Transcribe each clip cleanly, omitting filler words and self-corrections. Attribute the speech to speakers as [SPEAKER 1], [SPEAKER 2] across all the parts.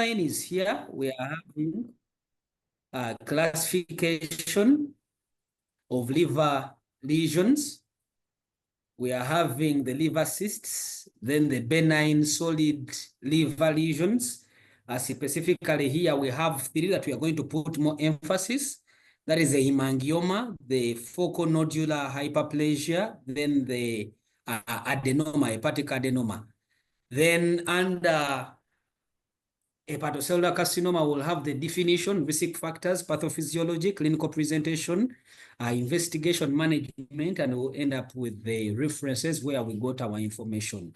[SPEAKER 1] is here. We are having a classification of liver lesions. We are having the liver cysts, then the benign solid liver lesions. Specifically here, we have three that we are going to put more emphasis. That is the hemangioma, the focal nodular hyperplasia, then the adenoma, hepatic adenoma. Then under hepatocellular carcinoma will have the definition, risk factors, pathophysiology, clinical presentation, investigation, management, and we'll end up with the references where we got our information.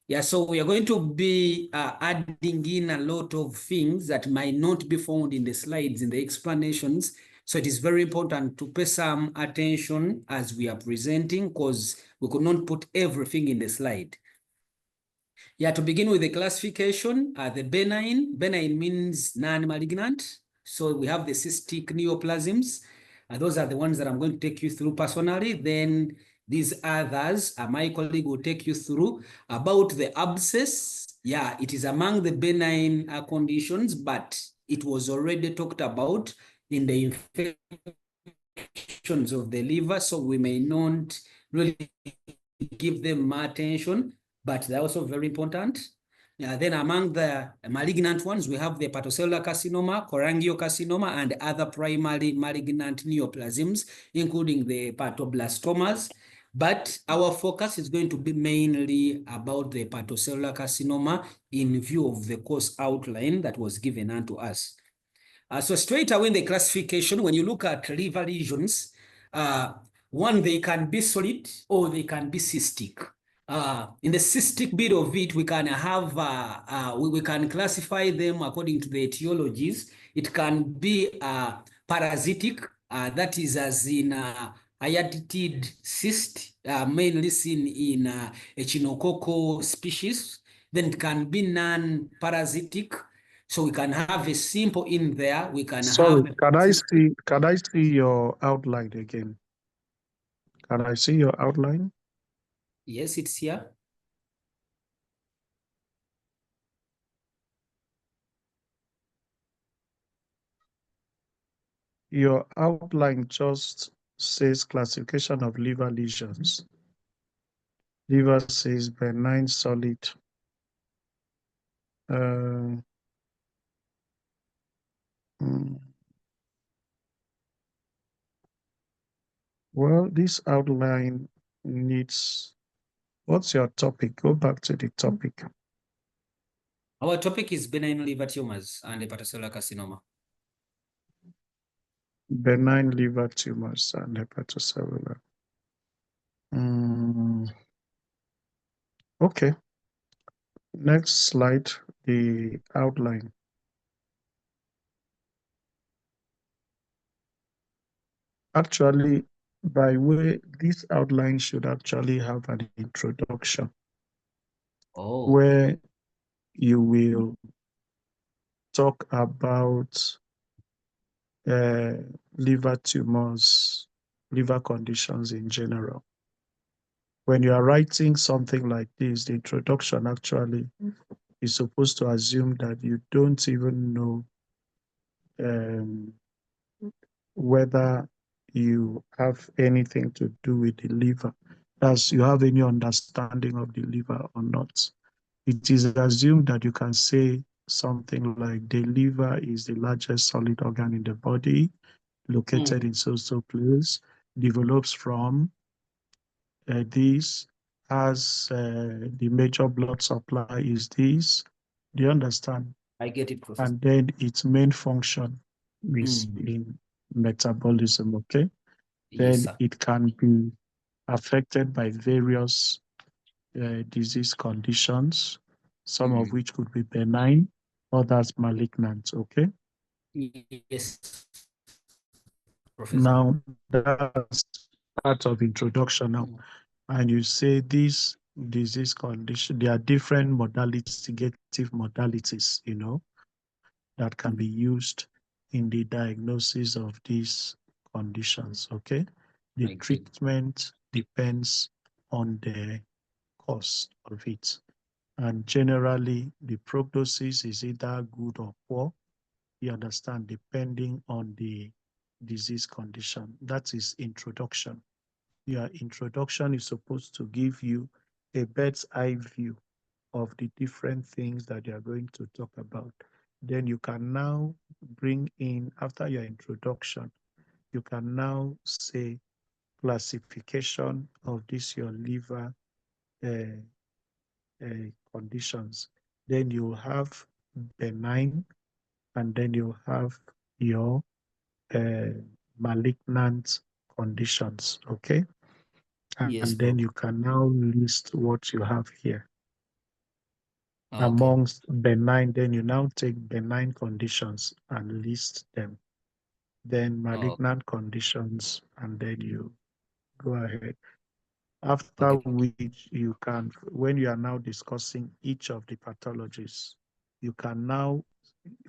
[SPEAKER 1] Yeah, so we are going to be adding in a lot of things that might not be found in the slides, in the explanations. So it is very important to pay some attention as we are presenting, because we could not put everything in the slide. Yeah, to begin with the classification, the benign means non-malignant. So we have the cystic neoplasms. Those are the ones that I'm going to take you through personally. Then these others, my colleague will take you through about the abscess. Yeah, it is among the benign conditions, but it was already talked about in the infections of the liver, so we may not really give them more attention, but they're also very important. Then among the malignant ones, we have the hepatocellular carcinoma, cholangiocarcinoma, and other primary malignant neoplasms, including the hepatoblastomas. But our focus is going to be mainly about the hepatocellular carcinoma in view of the course outline that was given unto us. So straight away in the classification, when you look at liver lesions, one, they can be solid or they can be cystic. In the cystic bit of it, we can have, we can classify them according to the etiologies. It can be parasitic, that is as in hydatid cyst, mainly seen in echinococcal species. Then it can be non-parasitic. So we can have a simple in there. We can
[SPEAKER 2] Sorry,
[SPEAKER 1] have.
[SPEAKER 2] can I see your outline again? Can I see your outline?
[SPEAKER 1] Yes, it's here.
[SPEAKER 2] Your outline just says classification of liver lesions. Liver says benign solid. Well, this outline needs, what's your topic? Go back to the topic.
[SPEAKER 1] Our topic is benign liver tumors and hepatocellular carcinoma.
[SPEAKER 2] Benign liver tumors and hepatocellular. Okay. Next slide, the outline. Actually, by way, this outline should actually have an introduction where you will talk about liver tumors, liver conditions in general. When you are writing something like this, the introduction actually is supposed to assume that you don't even know whether you have anything to do with the liver, as you have any understanding of the liver or not. It is assumed that you can say something like the liver is the largest solid organ in the body, located in so-so place, develops from this, has the major blood supply is this. Do you understand?
[SPEAKER 1] I get it, Professor.
[SPEAKER 2] And then its main function is in metabolism, okay?
[SPEAKER 1] Yes,
[SPEAKER 2] Then it can be affected by various disease conditions, some of which could be benign, others malignant, okay?
[SPEAKER 1] Yes, Professor.
[SPEAKER 2] Now, that's part of introduction now. And you say this disease condition, there are different modalities, investigative modalities, you know, that can be used in the diagnosis of these conditions, okay? The treatment depends on the cause of it. And generally, the prognosis is either good or poor, you understand, depending on the disease condition. That is introduction. Your introduction is supposed to give you a bird's eye view of the different things that you are going to talk about. Then you can now bring in, after your introduction, you can now say classification of this your liver uh, conditions. Then you have benign, and then you have your malignant conditions, okay?
[SPEAKER 1] Yes,
[SPEAKER 2] And then
[SPEAKER 1] bro.
[SPEAKER 2] you can now list what you have here.
[SPEAKER 1] Okay.
[SPEAKER 2] Amongst benign, then you now take benign conditions and list them. Then
[SPEAKER 1] Oh,
[SPEAKER 2] malignant conditions, and then you go ahead. After
[SPEAKER 1] okay.
[SPEAKER 2] which you can, when you are now discussing each of the pathologies, you can now,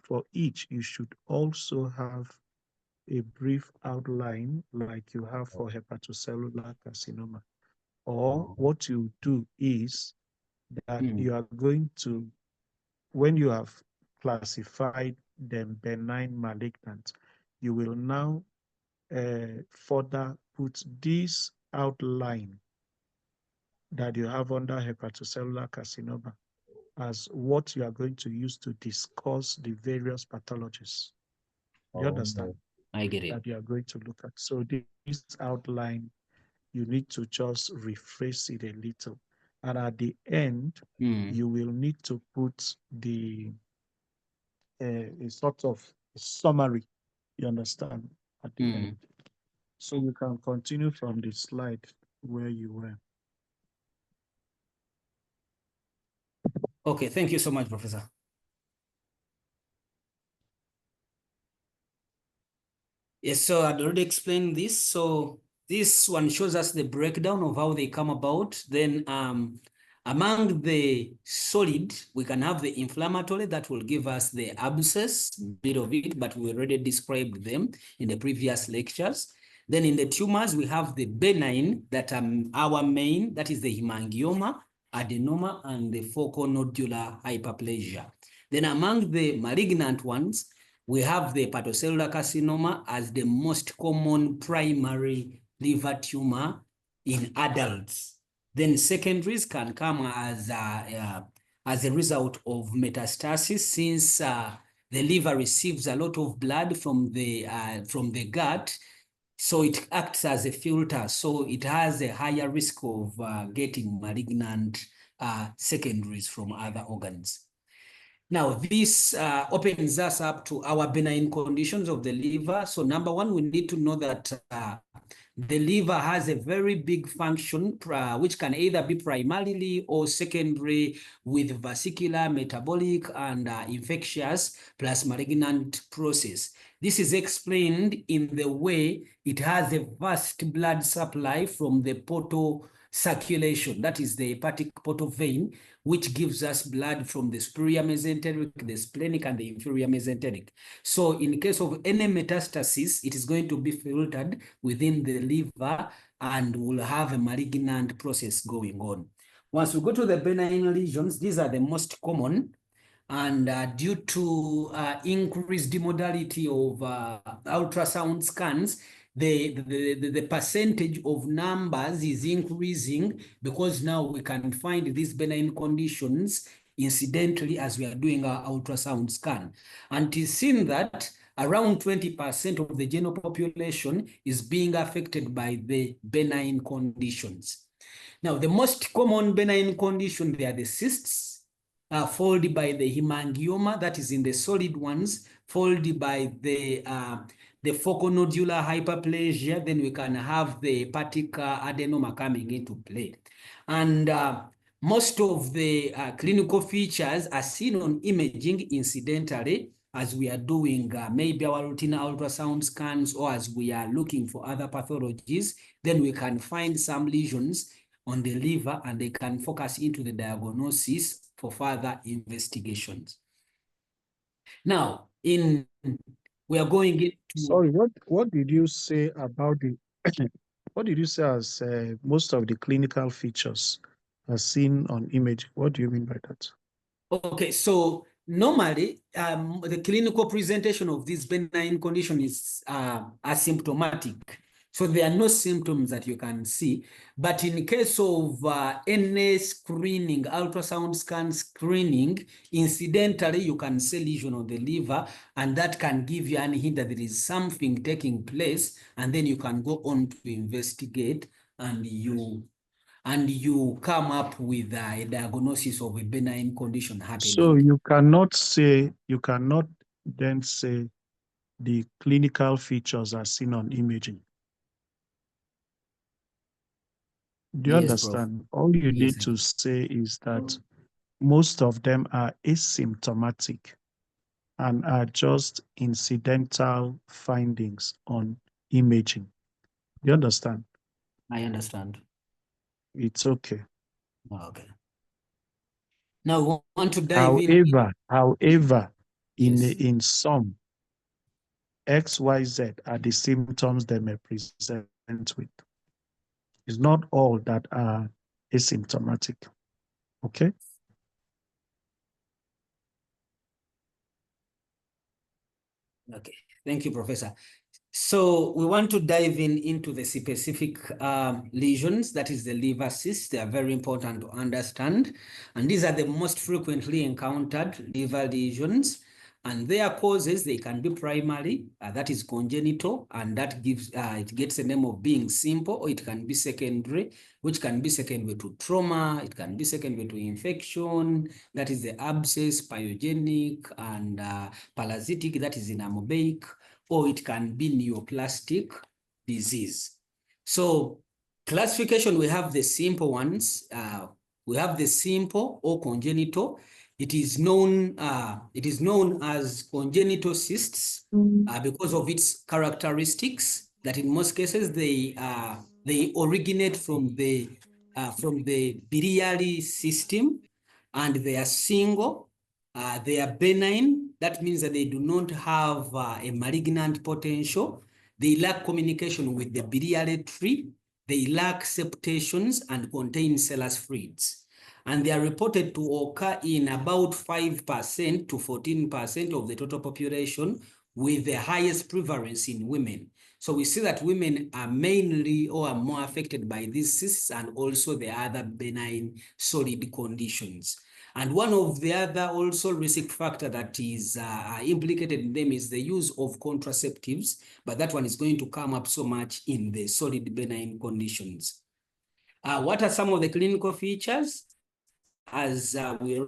[SPEAKER 2] for each, you should also have a brief outline like you have for hepatocellular carcinoma. Or what you do is that
[SPEAKER 1] Mm,
[SPEAKER 2] you are going to, when you have classified them benign, malignant, you will now further put this outline that you have under hepatocellular carcinoma as what you are going to use to discuss the various pathologies. You understand?
[SPEAKER 1] I get it.
[SPEAKER 2] That you are going to look at. So this outline, you need to just rephrase it a little. And at the end,
[SPEAKER 1] Mm,
[SPEAKER 2] you will need to put the a sort of summary, you understand, at the
[SPEAKER 1] mm.
[SPEAKER 2] end. So you can continue from the slide where you were.
[SPEAKER 1] Okay, thank you so much, Professor. Yes, so I'd already explained this. So this one shows us the breakdown of how they come about. Then among the solid, we can have the inflammatory that will give us the abscess, bit of it, but we already described them in the previous lectures. Then in the tumors, we have the benign that our main, that is the hemangioma, adenoma, and the focal nodular hyperplasia. Then among the malignant ones, we have the hepatocellular carcinoma as the most common primary liver tumor in adults. Then secondaries can come as a result of metastasis, since the liver receives a lot of blood from the gut, so it acts as a filter. So it has a higher risk of getting malignant secondaries from other organs. Now, this opens us up to our benign conditions of the liver. So number one, we need to know that the liver has a very big function, which can either be primarily or secondary with vascular, metabolic, and infectious plus malignant process. This is explained in the way it has a vast blood supply from the portal circulation, that is the hepatic portal vein, which gives us blood from the superior mesenteric, the splenic, and the inferior mesenteric. So in case of any metastasis, it is going to be filtered within the liver and will have a malignant process going on. Once we go to the benign lesions, these are the most common. And due to increased modality of ultrasound scans, the percentage of numbers is increasing, because now we can find these benign conditions incidentally as we are doing our ultrasound scan. And it is seen that around 20% of the general population is being affected by the benign conditions. Now, the most common benign condition, they are the cysts, followed by the hemangioma, that is in the solid ones, followed by the focal nodular hyperplasia. Then we can have the hepatic adenoma coming into play. And most of the clinical features are seen on imaging incidentally, as we are doing maybe our routine ultrasound scans, or as we are looking for other pathologies. Then we can find some lesions on the liver, and they can focus into the diagnosis for further investigations. Now, we are going into...
[SPEAKER 2] Sorry, what did you say about the what did you say as most of the clinical features? are seen on imaging. What do you mean by that?
[SPEAKER 1] Okay, so normally the clinical presentation of this benign condition is asymptomatic. So there are no symptoms that you can see. But in case of any screening, ultrasound scan screening, incidentally, you can see lesion on the liver, and that can give you an hint that there is something taking place, and then you can go on to investigate, and you come up with a diagnosis of a benign condition happening.
[SPEAKER 2] So you cannot then say the clinical features are seen on imaging. Do you understand?
[SPEAKER 1] Prof.
[SPEAKER 2] All you
[SPEAKER 1] Yes,
[SPEAKER 2] need to say is that most of them are asymptomatic and are just incidental findings on imaging. Do you understand?
[SPEAKER 1] I understand.
[SPEAKER 2] It's okay.
[SPEAKER 1] Okay. Now we want to dive in.
[SPEAKER 2] However,
[SPEAKER 1] Yes.
[SPEAKER 2] in some, XYZ are the symptoms they may present with. It's not all that are asymptomatic. Okay?
[SPEAKER 1] Okay. Thank you, Professor. So we want to dive into the specific lesions, that is the liver cysts. They are very important to understand. And these are the most frequently encountered liver lesions. And their causes, they can be primary, that is congenital, and that gives it gets the name of being simple, or it can be secondary, which can be secondary to trauma, it can be secondary to infection, that is the abscess, pyogenic, and parasitic, that is in amoebic, or it can be neoplastic disease. So classification, we have the simple ones. We have the simple or congenital. It is known as congenital cysts because of its characteristics that in most cases they originate from the biliary system, and they are single. They are benign. That means that they do not have a malignant potential. They lack communication with the biliary tree. They lack septations and contain serous fluids. And they are reported to occur in about 5% to 14% of the total population, with the highest prevalence in women. So we see that women are mainly or are more affected by these cysts and also the other benign solid conditions. And one of the other also risk factor that is implicated in them is the use of contraceptives, but that one is going to come up so much in the solid benign conditions. What are some of the clinical features? As we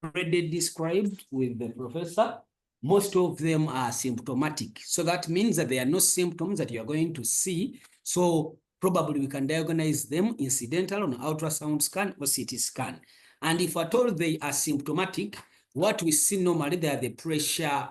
[SPEAKER 1] already described with the professor, most of them are symptomatic. So that means that there are no symptoms that you are going to see. So probably we can diagnose them incidental on ultrasound scan or CT scan. And if at all they are symptomatic, what we see normally, they are the pressure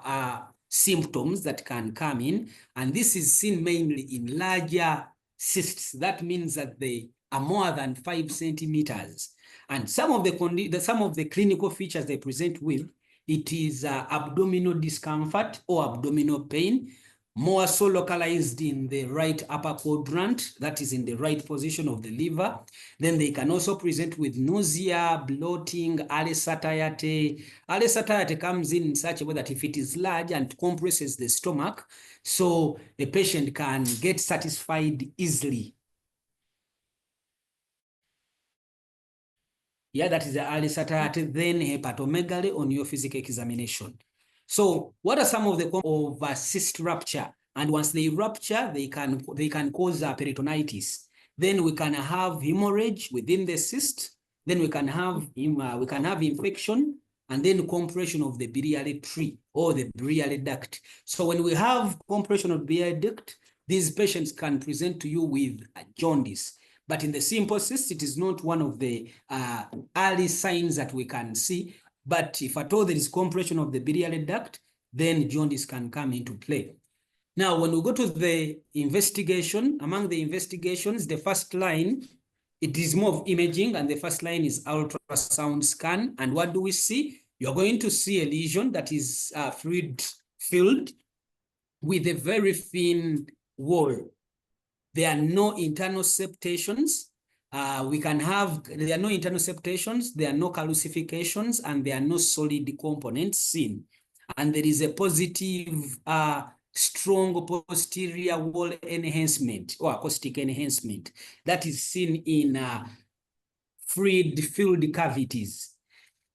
[SPEAKER 1] symptoms that can come in. And this is seen mainly in larger cysts. That means that they are more than 5 centimeters. And some of the clinical features they present with, it is abdominal discomfort or abdominal pain, more so localized in the right upper quadrant, that is in the right position of the liver. Then they can also present with nausea, bloating, early satiety. Early satiety comes in such a way that if it is large and compresses the stomach, so the patient can get satisfied easily. Yeah, that is the early satiety, then hepatomegaly on your physical examination. So what are some of the causes of cyst rupture? And once they rupture, they can cause peritonitis. Then we can have hemorrhage within the cyst. Then we can have infection, and then compression of the biliary tree or the biliary duct. So when we have compression of biliary duct, these patients can present to you with jaundice. But in the simple cyst, it is not one of the early signs that we can see. But if at all there is compression of the biliary duct, then jaundice can come into play. Now, when we go to the investigation, among the investigations, the first line, it is more of imaging, and the first line is ultrasound scan. And what do we see? You're going to see a lesion that is fluid-filled with a very thin wall. There are no internal septations, We can have, there are no internal septations, there are no calcifications, and there are no solid components seen. And there is a positive, strong posterior wall enhancement or acoustic enhancement that is seen in filled cavities.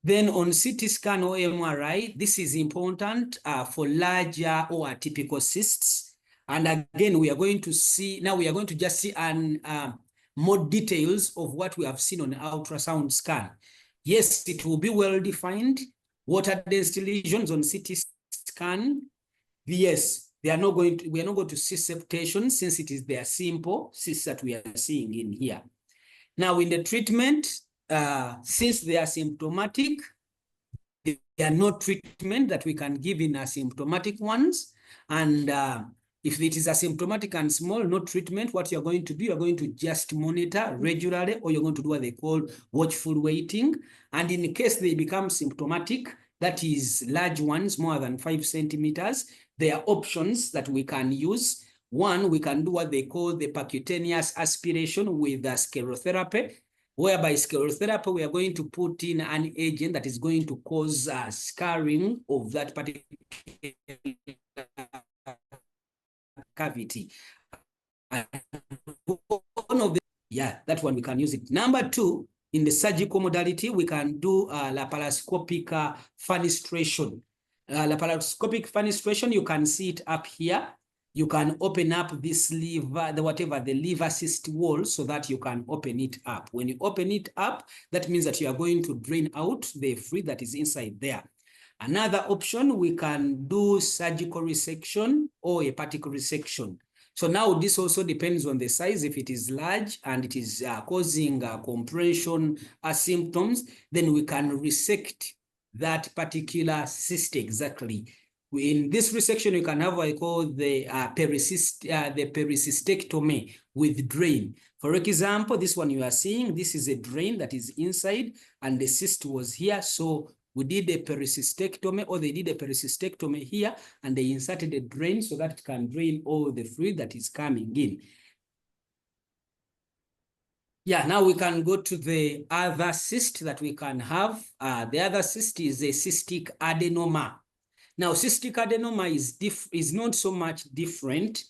[SPEAKER 1] Then on CT scan or MRI, this is important for larger or atypical cysts. And again, we are going to see, now we are going to just see more details of what we have seen on the ultrasound scan. Yes, it will be well defined. Water-dense lesions on CT scan, yes, we are not going to see septation since it is their simple cysts that we are seeing in here. Now in the treatment, since they are symptomatic, there are no treatment that we can give in asymptomatic ones. And if it is asymptomatic and small, no treatment, what you're going to do, you're going to just monitor regularly, or you're going to do what they call watchful waiting. And in case they become symptomatic, that is large ones, more than 5 centimeters, there are options that we can use. One, we can do what they call the percutaneous aspiration with the sclerotherapy, whereby sclerotherapy, we are going to put in an agent that is going to cause scarring of that particular cavity. One of the, yeah, that one we can use it. Number two, in the surgical modality, we can do laparoscopic fenestration. Laparoscopic fenestration, you can see it up here. You can open up this liver, the liver cyst wall, so that you can open it up. When you open it up, that means that you are going to drain out the fluid that is inside there. Another option, we can do surgical resection or hepatic resection. So now this also depends on the size. If it is large and it is causing compression symptoms, then we can resect that particular cyst exactly. In this resection, you can have what I call the pericystectomy with drain. For example, this one you are seeing, this is a drain that is inside and the cyst was here. So we did a pericystectomy, or they did a pericystectomy here, and they inserted a drain so that it can drain all the fluid that is coming in. Yeah, now we can go to the other cyst that we can have. The other cyst is a cystic adenoma. Now, cystic adenoma is not so much different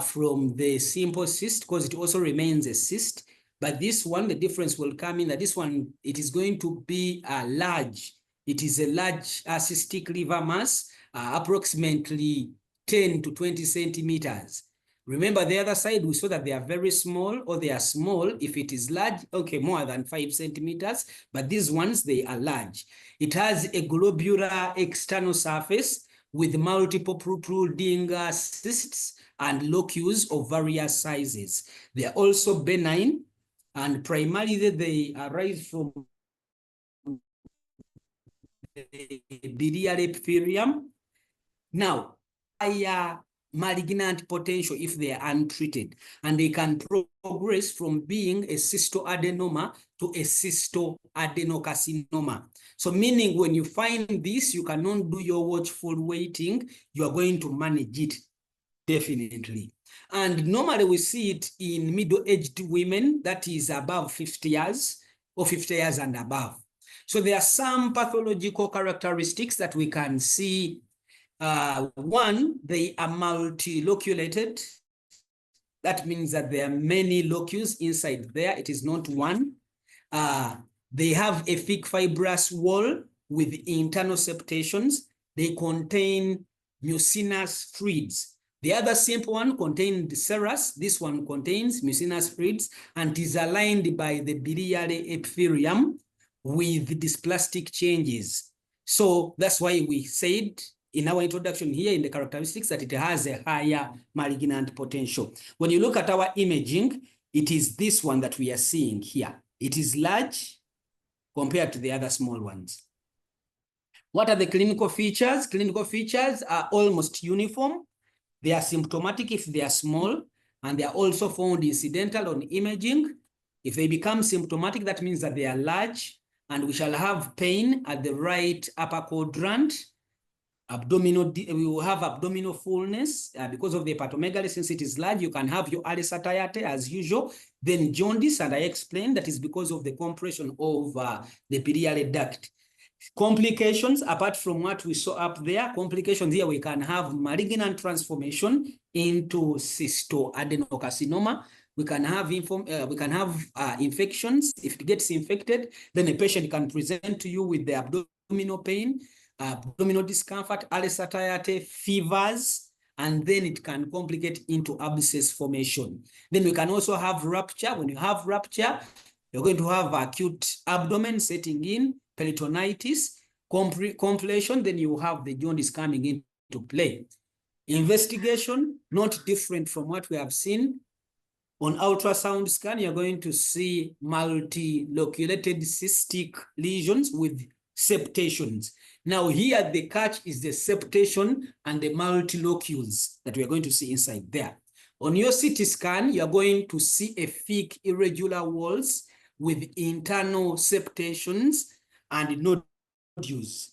[SPEAKER 1] from the simple cyst, because it also remains a cyst. But this one, the difference will come in that this one, it is going to be large. It is a large cystic liver mass, approximately 10 to 20 centimeters. Remember the other side, we saw that they are very small, or they are small. If it is large, okay, more than 5 centimeters, but these ones, they are large. It has a globular external surface with multiple protruding cysts and locus of various sizes. They are also benign, and primarily they arise from the biliary epithelium. Now, malignant potential if they are untreated, and they can progress from being a cystoadenoma to a cystoadenocarcinoma. So meaning when you find this, you cannot do your watchful waiting, you are going to manage it, definitely. And normally we see it in middle-aged women, that is above 50 years or 50 years and above. So there are some pathological characteristics that we can see. One, they are multiloculated. That means that there are many locus inside there. It is not one. They have a thick fibrous wall with internal septations. They contain mucinous fluids. The other simple one contains the serous. This one contains mucinous fluids and is aligned by the biliary epithelium with dysplastic changes. So that's why we said in our introduction here in the characteristics that it has a higher malignant potential. When you look at our imaging, it is this one that we are seeing here. It is large compared to the other small ones. What are the clinical features? Clinical features are almost uniform. They are symptomatic if they are small, and they are also found incidental on imaging. If they become symptomatic, that means that they are large, and we shall have pain at the right upper quadrant. we will have abdominal fullness because of the hepatomegaly. Since it is large, you can have your early satiety as usual. Then jaundice, and I explained that is because of the compression of the biliary duct. Complications, apart from what we saw up there, complications here, we can have malignant transformation into cystoadenocarcinoma. We can have infections. If it gets infected, then a patient can present to you with the abdominal pain, abdominal discomfort, early satiety, fevers, and then it can complicate into abscess formation. Then we can also have rupture. When you have rupture, you're going to have acute abdomen setting in, peritonitis, compilation, then you have the jaundice coming into play. Investigation, not different from what we have seen. On ultrasound scan, you're going to see multiloculated cystic lesions with septations. Now here, the catch is the septation and the multilocules that we are going to see inside there. On your CT scan, you're going to see a thick irregular walls with internal septations and nodules.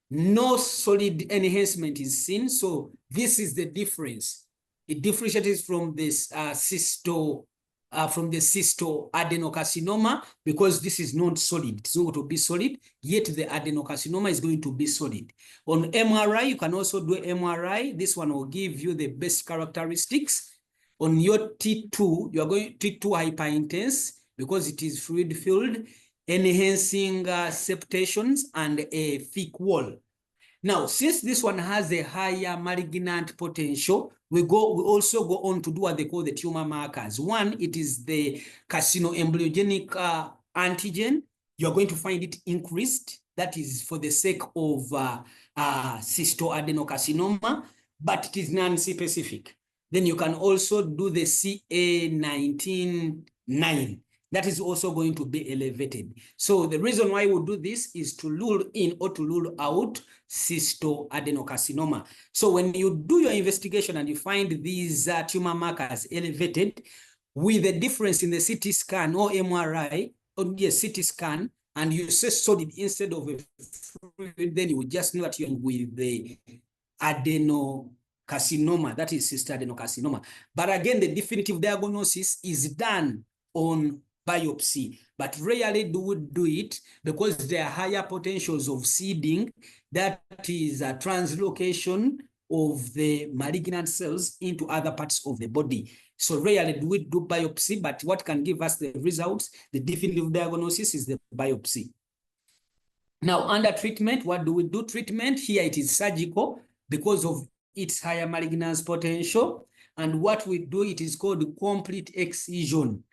[SPEAKER 1] No solid enhancement is seen, so this is the difference. It differentiates from this cystoadenocarcinoma because this is not solid. It's not going to be solid, yet the adenocarcinoma is going to be solid. On MRI, you can also do MRI. This one will give you the best characteristics. On your T2, you are going T2 hyperintense because it is fluid filled, enhancing septations and a thick wall. Now, since this one has a higher malignant potential, we also go on to do what they call the tumor markers. One, it is the carcinoembryogenic antigen. You're going to find it increased. That is for the sake of cystoadenocarcinoma, but it is non-specific. Then you can also do the CA19-9. That is also going to be elevated. So the reason why we do this is to rule in or to rule out cystoadenocarcinoma. So when you do your investigation and you find these tumor markers elevated with a difference in the CT scan or MRI, or CT scan, and you say solid instead of a fluid, then you will just know that you're with the adenocarcinoma, that is cystoadenocarcinoma. But again, the definitive diagnosis is done on biopsy, but rarely do we do it because there are higher potentials of seeding, that is a translocation of the malignant cells into other parts of the body. So rarely do we do biopsy, but what can give us the results, the definitive diagnosis, is the biopsy. Now, under treatment, what do we do? Treatment here, it is surgical because of its higher malignance potential. And what we do, it is called complete excision.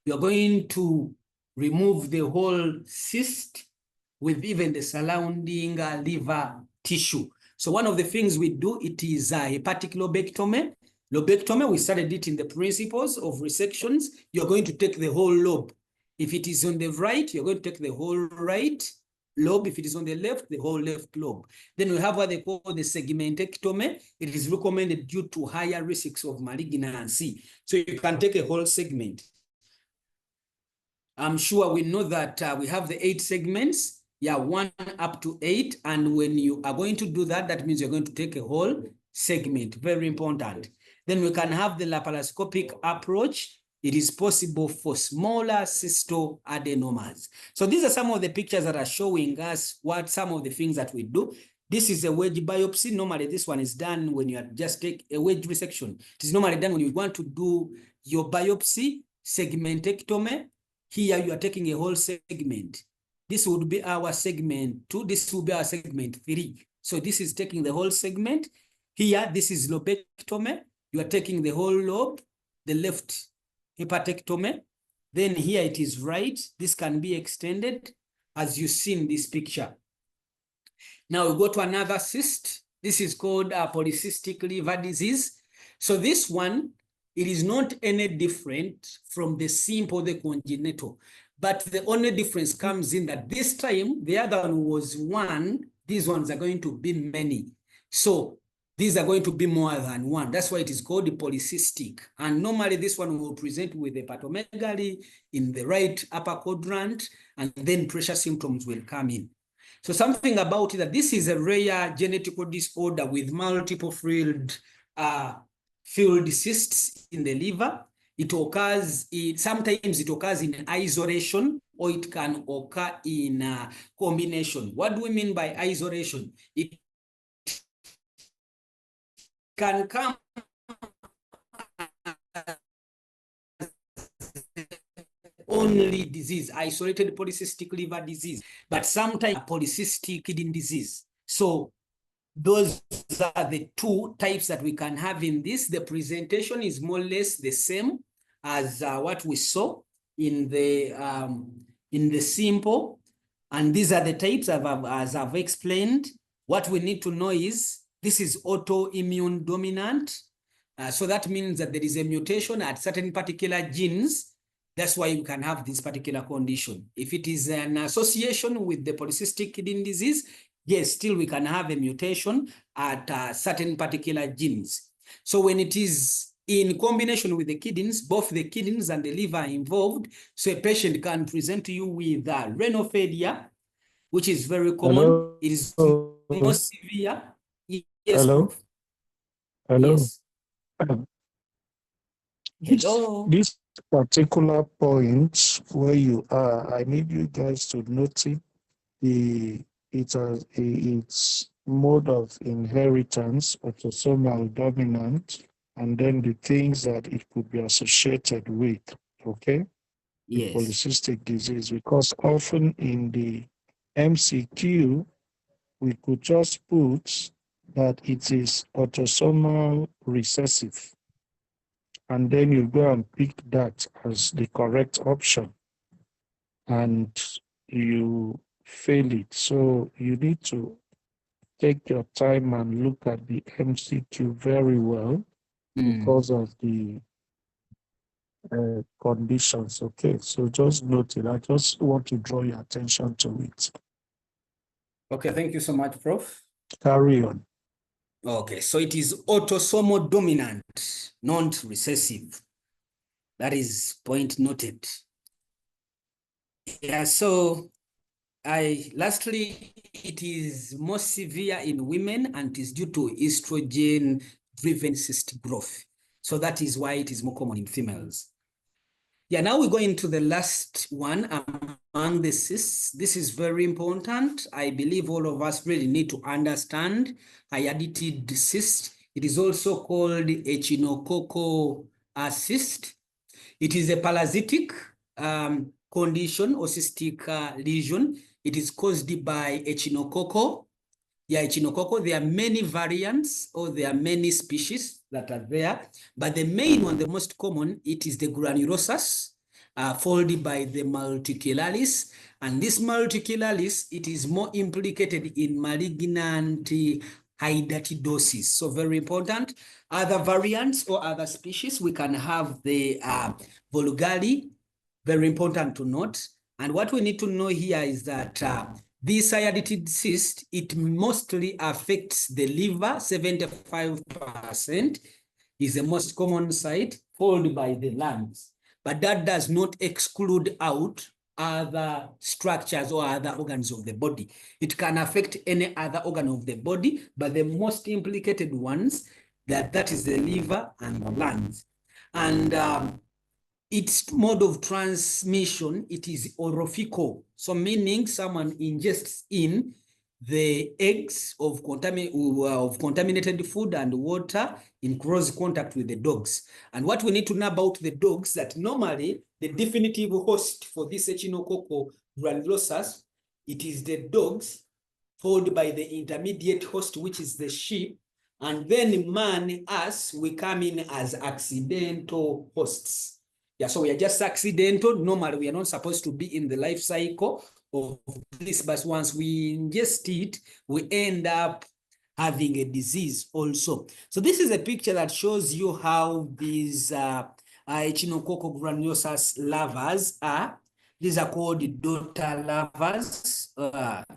[SPEAKER 1] You're going to remove the whole cyst with even the surrounding liver tissue. So one of the things we do, it is hepatic lobectomy. Lobectomy, we studied it in the principles of resections. You're going to take the whole lobe. If it is on the right, you're going to take the whole right lobe. If it is on the left, the whole left lobe. Then we have what they call the segmentectomy. It is recommended due to higher risks of malignancy. So you can take a whole segment. I'm sure we know that we have the 8 segments, 1 up to 8. And when you are going to do that, that means you're going to take a whole segment, very important. Then we can have the laparoscopic approach. It is possible for smaller cystoadenomas. So these are some of the pictures that are showing us what some of the things that we do. This is a wedge biopsy. Normally, this one is done when you just take a wedge resection. It is normally done when you want to do your biopsy, segmentectomy. Here you are taking a whole segment. This would be our segment 2. This will be our segment 3. So this is taking the whole segment. Here, this is lobectomy. You are taking the whole lobe, the left hepatectomy. Then here it is right. This can be extended as you see in this picture. Now we go to another cyst. This is called polycystic liver disease. So this one, it is not any different from the simple, the congenital. But the only difference comes in that this time, the other one was 1. These ones are going to be many. So these are going to be more than 1. That's why it is called the polycystic. And normally this one will present with hepatomegaly in the right upper quadrant, and then pressure symptoms will come in. So something about it, that this is a rare genetic disorder with multiple field cysts in the liver. It occurs sometimes it occurs in isolation, or it can occur in combination. What do we mean by isolation? It can come only disease, isolated polycystic liver disease, but sometimes polycystic kidney disease. So those are the two types that we can have in this. The presentation is more or less the same as what we saw in the simple. And these are the types as I've explained. What we need to know is this is autoimmune dominant. So that means that there is a mutation at certain particular genes. That's why you can have this particular condition. If it is an association with the polycystic kidney disease, yes, still we can have a mutation at certain particular genes. So when it is in combination with the kidneys, both the kidneys and the liver are involved, so a patient can present to you with renal failure, which is very common.
[SPEAKER 2] Hello?
[SPEAKER 1] It is more severe. Yes,
[SPEAKER 2] hello?
[SPEAKER 1] Prof.
[SPEAKER 2] Hello?
[SPEAKER 1] Yes. Hello?
[SPEAKER 2] This particular point where you are, I need you guys to notice its mode of inheritance, autosomal dominant, and then the things that it could be associated with, okay?
[SPEAKER 1] Yes.
[SPEAKER 2] With polycystic disease, because often in the MCQ, we could just put that it is autosomal recessive, and then you go and pick that as the correct option, and you fail it. So you need to take your time and look at the MCQ very well because of the conditions. Okay, so just note it. I just want to draw your attention to it.
[SPEAKER 1] Okay, thank you so much, Prof.
[SPEAKER 2] Carry on.
[SPEAKER 1] Okay, so it is autosomal dominant, not recessive. That is point noted. Yeah, so lastly, it is more severe in women and it is due to estrogen-driven cyst growth. So that is why it is more common in females. Yeah, now we go into the last one among the cysts. This is very important. I believe all of us really need to understand hydatid cyst. It is also called echinococcal cyst. It is a parasitic condition or cystic lesion. It is caused by echinococcal. Yeah, echinococcal. There are many variants or there are many species that are there, but the main one, the most common, it is the granulosus, followed by the multicularis. And this multicularis, it is more implicated in malignant hydatidosis. So very important. Other variants or other species, we can have the vulgari, very important to note. And what we need to know here is that this hydatid cyst, it mostly affects the liver, 75% is the most common site, followed by the lungs. But that does not exclude out other structures or other organs of the body. It can affect any other organ of the body, but the most implicated ones, that is the liver and the lungs. And its mode of transmission, it is orophical. So meaning someone ingests in the eggs of contaminated food and water in close contact with the dogs. And what we need to know about the dogs, that normally the definitive host for this echinococcal granulosus, it is the dogs, followed by the intermediate host, which is the sheep, and then man, us, we come in as accidental hosts. Yeah, so we are just accidental. Normally, we are not supposed to be in the life cycle of this, but once we ingest it, we end up having a disease also. So this is a picture that shows you how these echinococcal granulosus larvas are. These are called daughter larvas.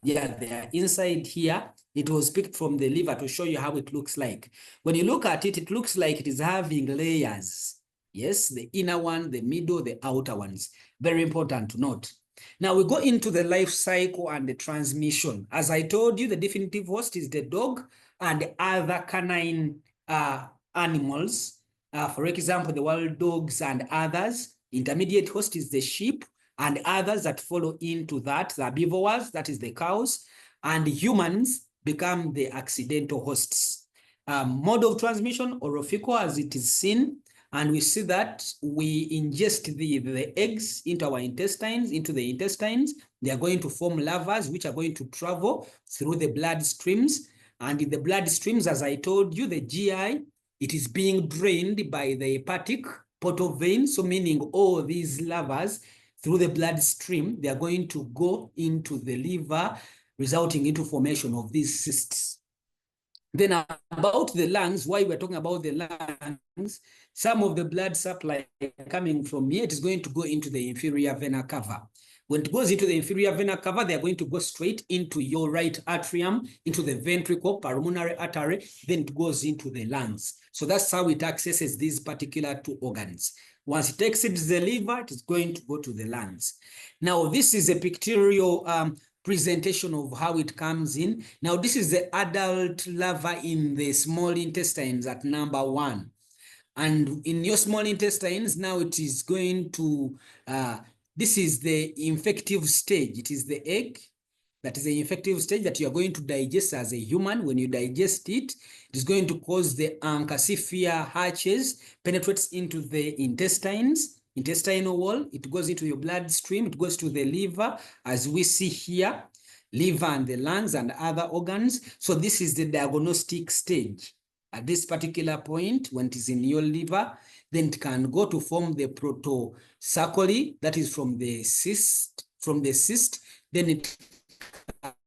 [SPEAKER 1] Yeah, they are inside here. It was picked from the liver to show you how it looks like. When you look at it, it looks like it is having layers. Yes, the inner one, the middle, the outer ones. Very important to note. Now we go into the life cycle and the transmission. As I told you, the definitive host is the dog and other canine animals. For example, the wild dogs and others. Intermediate host is the sheep and others that follow into that, the herbivores, that is the cows, and humans become the accidental hosts. Mode of transmission, orophycal, as it is seen, and we see that we ingest the eggs into our intestines, They are going to form larvae, which are going to travel through the blood streams. And in the blood streams, as I told you, the GI, it is being drained by the hepatic portal vein. So meaning all these larvae through the bloodstream, they are going to go into the liver, resulting into formation of these cysts. Then about the lungs, why we're talking about the lungs, some of the blood supply coming from here, it is going to go into the inferior vena cava. When it goes into the inferior vena cava, they're going to go straight into your right atrium, into the ventricle, pulmonary artery, then it goes into the lungs. So that's how it accesses these particular two organs. Once it exits the liver, it is going to go to the lungs. Now, this is a pictorial presentation of how it comes in. Now, this is the adult larva in the small intestines at number 1. And in your small intestines, now it is going to, this is the infective stage. It is the egg. That is the infective stage that you are going to digest as a human. When you digest it, it is going to cause the calcifier hatches, penetrates into the intestinal wall. It goes into your bloodstream. It goes to the liver, as we see here, liver and the lungs and other organs. So this is the diagnostic stage. At this particular point, when it is in your liver, then it can go to form the protocercoly, that is from the cyst. Then it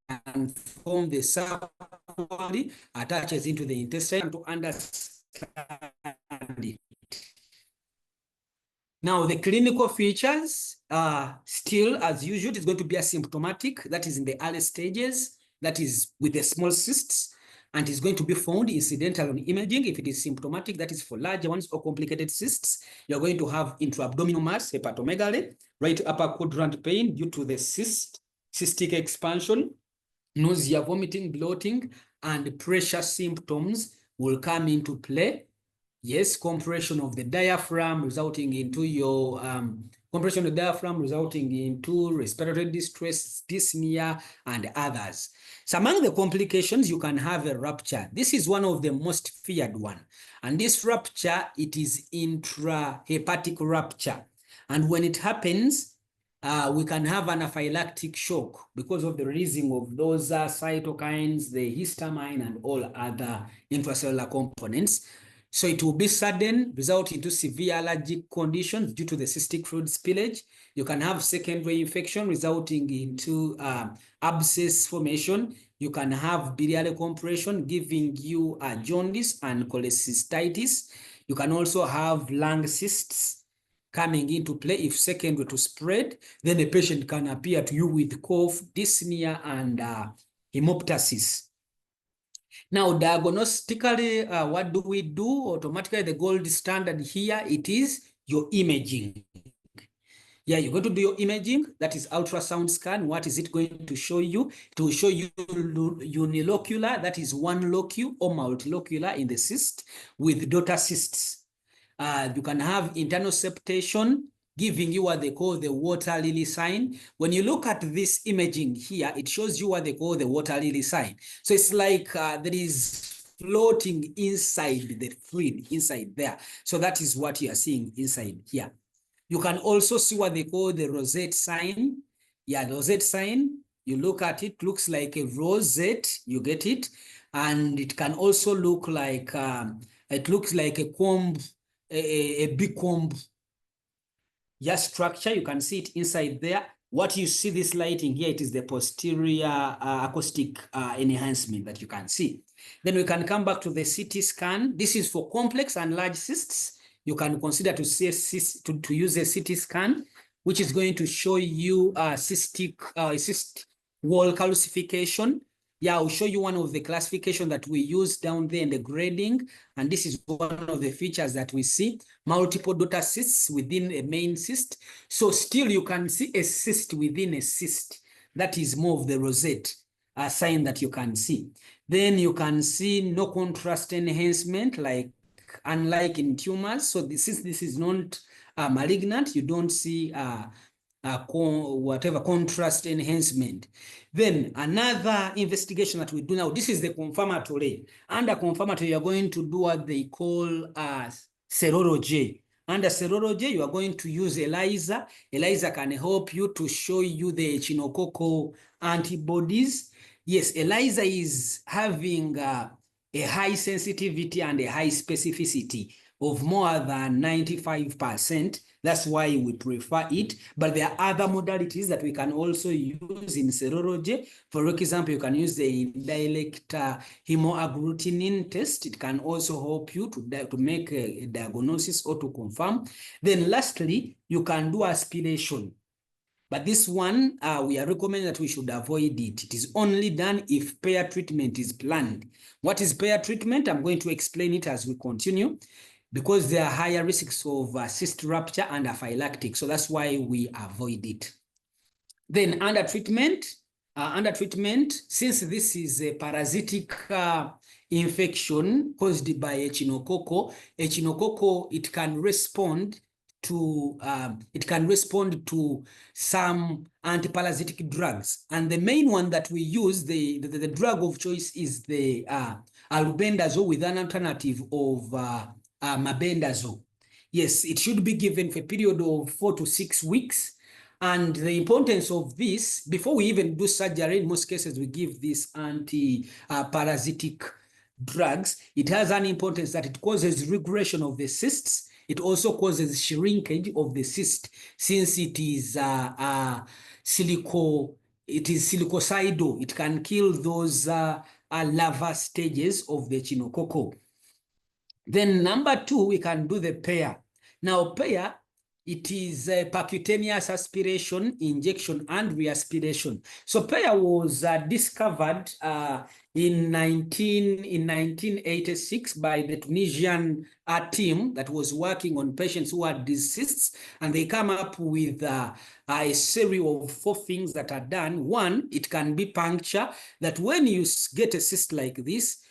[SPEAKER 1] can form the cercoly, attaches into the intestine to understand it. Now, the clinical features are still, as usual, it's going to be asymptomatic. That is in the early stages. That is with the small cysts. And is going to be found incidental on imaging. If it is symptomatic, that is for larger ones or complicated cysts. You're going to have intra-abdominal mass, hepatomegaly, right upper quadrant pain due to the cystic expansion, nausea, vomiting, bloating, and pressure symptoms will come into play. Yes, compression of the diaphragm resulting into your respiratory distress, dyspnea, and others. So among the complications, you can have a rupture. This is one of the most feared one. And this rupture, it is intrahepatic rupture. And when it happens, we can have anaphylactic shock because of the releasing of those cytokines, the histamine, and all other intracellular components. So it will be sudden, result into severe allergic conditions due to the cystic fluid spillage. You can have secondary infection resulting into abscess formation. You can have biliary compression giving you jaundice and cholecystitis. You can also have lung cysts coming into play. If secondary to spread, then the patient can appear to you with cough, dyspnea, and hemoptysis. Now, diagnostically, what do we do? Automatically, the gold standard here, it is your imaging. Yeah, you're going to do your imaging, that is ultrasound scan. What is it going to show you? It will show you unilocular, that is one locule, or multilocular in the cyst with daughter cysts. You can have internal septation, giving you what they call the water lily sign. When you look at this imaging here, it shows you what they call the water lily sign. So it's like there is floating inside the fluid, inside there. So that is what you are seeing inside here. You can also see what they call the rosette sign. Yeah, the rosette sign, you look at it, looks like a rosette, you get it. And it can also look like, it looks like a comb, a big comb. Yes, structure, you can see it inside there. What you see this lighting here, it is the posterior acoustic enhancement that you can see. Then we can come back to the CT scan. This is for complex and large cysts. You can consider to use a CT scan, which is going to show you cyst wall calcification. Yeah, I'll show you one of the classification that we use down there in the grading. And this is one of the features that we see. Multiple daughter cysts within a main cyst. So still you can see a cyst within a cyst. That is more of the rosette sign that you can see. Then you can see no contrast enhancement, like unlike in tumors. So since this is not malignant, you don't see whatever contrast enhancement. Then another investigation that we do now, this is the confirmatory. Under confirmatory, you are going to do what they call serology. Under serology, you are going to use ELISA. ELISA can help you to show you the echinococcal antibodies. Yes, ELISA is having a high sensitivity and a high specificity of more than 95%. That's why we prefer it. But there are other modalities that we can also use in serology. For example, you can use the indirect hemoagglutinin test. It can also help you to make a diagnosis or to confirm. Then lastly, you can do aspiration. But this one, we are recommending that we should avoid it. It is only done if pair treatment is planned. What is pair treatment? I'm going to explain it as we continue, because there are higher risks of cyst rupture and anaphylactic. So that's why we avoid it. Then under treatment, since this is a parasitic infection caused by echinococcal, it can respond to some antiparasitic drugs. And the main one that we use, the drug of choice, is the albendazole with an alternative of mebendazole. Yes, it should be given for a period of 4 to 6 weeks. And the importance of this, before we even do surgery, in most cases we give these anti-parasitic drugs. It has an importance that it causes regression of the cysts. It also causes shrinkage of the cyst, since it is silicocidal. It can kill those larva stages of the echinococcal. Then number 2, we can do the pair. Now pair, it is a percutaneous aspiration, injection, and reaspiration. So pair was discovered in 1986 by the Tunisian team that was working on patients who had these cysts, and they come up with a series of 4 things that are done. One, it can be puncture, that when you get a cyst like this,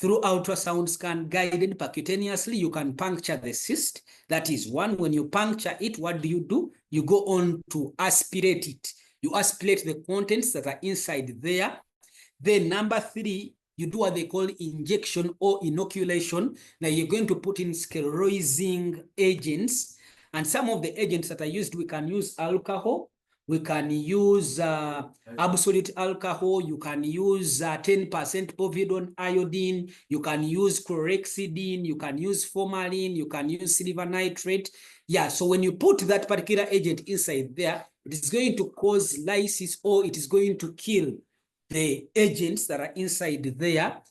[SPEAKER 1] through ultrasound scan guided percutaneously, you can puncture the cyst. That is one. When you puncture it, what do? You go on to aspirate it. You aspirate the contents that are inside there. Then number 3, you do what they call injection or inoculation. Now you're going to put in sclerosing agents. And some of the agents that are used, we can use alcohol. We can use absolute alcohol. You can use 10% povidone iodine. You can use chlorhexidine. You can use formalin. You can use silver nitrate. Yeah, so when you put that particular agent inside there, it is going to cause lysis, or it is going to kill the agents that are inside there.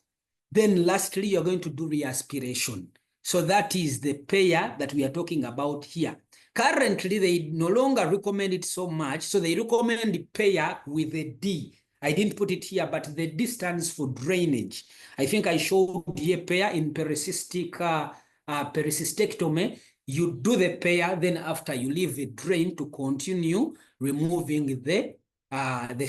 [SPEAKER 1] Then lastly, you're going to do reaspiration. So that is the pair that we are talking about here. Currently, they no longer recommend it so much. So they recommend the pair with a D. I didn't put it here, but the D stands for drainage. I think I showed here pair in pericystectomy. You do the pair, then after you leave the drain to continue removing the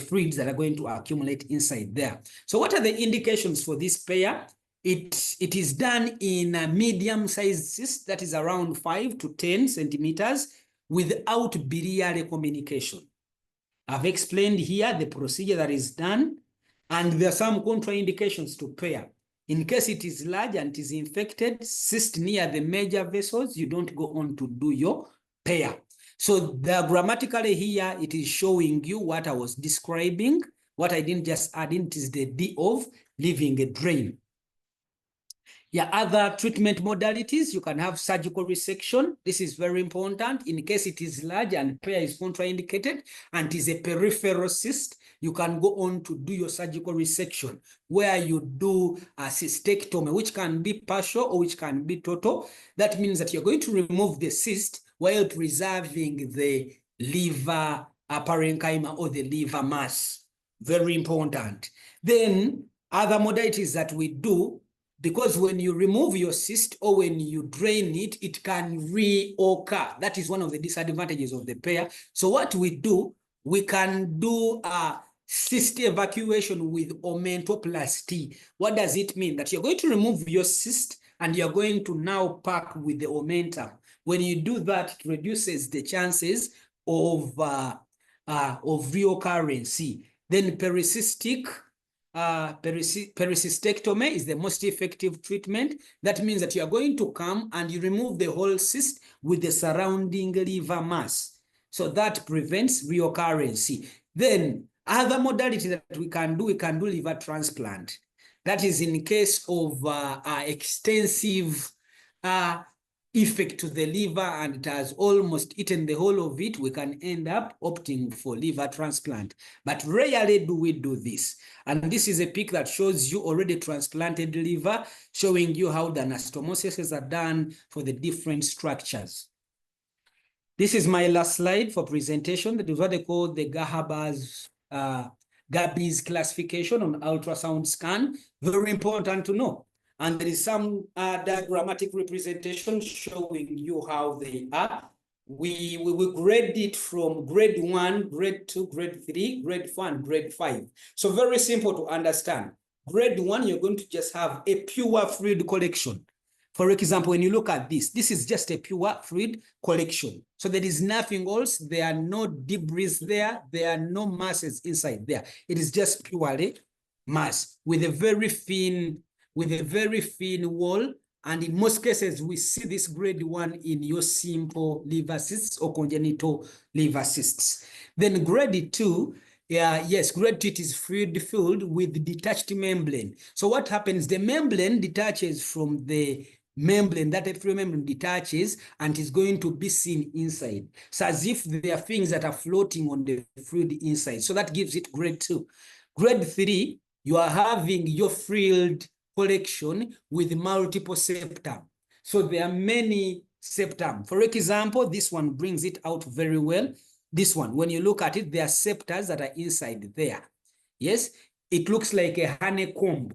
[SPEAKER 1] fluids that are going to accumulate inside there. So what are the indications for this pair? It is done in a medium-sized cyst that is around 5 to 10 centimeters without biliary communication. I've explained here the procedure that is done, and there are some contraindications to pair. In case it is large and it is infected, cyst near the major vessels, you don't go on to do your pair. So grammatically here, it is showing you what I was describing. What I didn't just add in is the D of leaving a drain. Yeah, other treatment modalities, you can have surgical resection. This is very important. In case it is large and pair is contraindicated and it is a peripheral cyst, you can go on to do your surgical resection, where you do a cystectomy, which can be partial or which can be total. That means that you're going to remove the cyst while preserving the liver parenchyma or the liver mass. Very important. Then other modalities that we do, because when you remove your cyst or when you drain it, it can reoccur. That is one of the disadvantages of the pair. So what we do, we can do a cyst evacuation with omentoplasty. What does it mean? That you're going to remove your cyst and you're going to now pack with the omentum. When you do that, it reduces the chances of reoccurrence. Then pericystectomy is the most effective treatment. That means that you are going to come and you remove the whole cyst with the surrounding liver mass. So that prevents reoccurrence. Then other modalities that we can do liver transplant. That is in case of extensive effect to the liver and it has almost eaten the whole of it, we can end up opting for liver transplant. But rarely do we do this. And this is a pic that shows you already transplanted liver, showing you how the anastomoses are done for the different structures. This is my last slide for presentation. That is what they call the Gabi's classification on ultrasound scan. Very important to know. And there is some diagrammatic representation showing you how they are. We grade it from grade 1, grade 2, grade 3, grade 4, and grade 5. So very simple to understand. Grade 1, you're going to just have a pure fluid collection. For example, when you look at this, this is just a pure fluid collection. So there is nothing else. There are no debris there. There are no masses inside there. It is just purely mass with a very thin wall. And in most cases, we see this grade 1 in your simple liver cysts or congenital liver cysts. Then grade 2, yes, grade 2 it is fluid filled with detached membrane. So what happens? The membrane detaches from the membrane, that fluid membrane detaches and is going to be seen inside. So as if there are things that are floating on the fluid inside. So that gives it grade 2. Grade 3, you are having your filled collection with multiple septum. So there are many septum. For example, this one brings it out very well. This one, when you look at it, there are septa that are inside there. Yes, it looks like a honeycomb.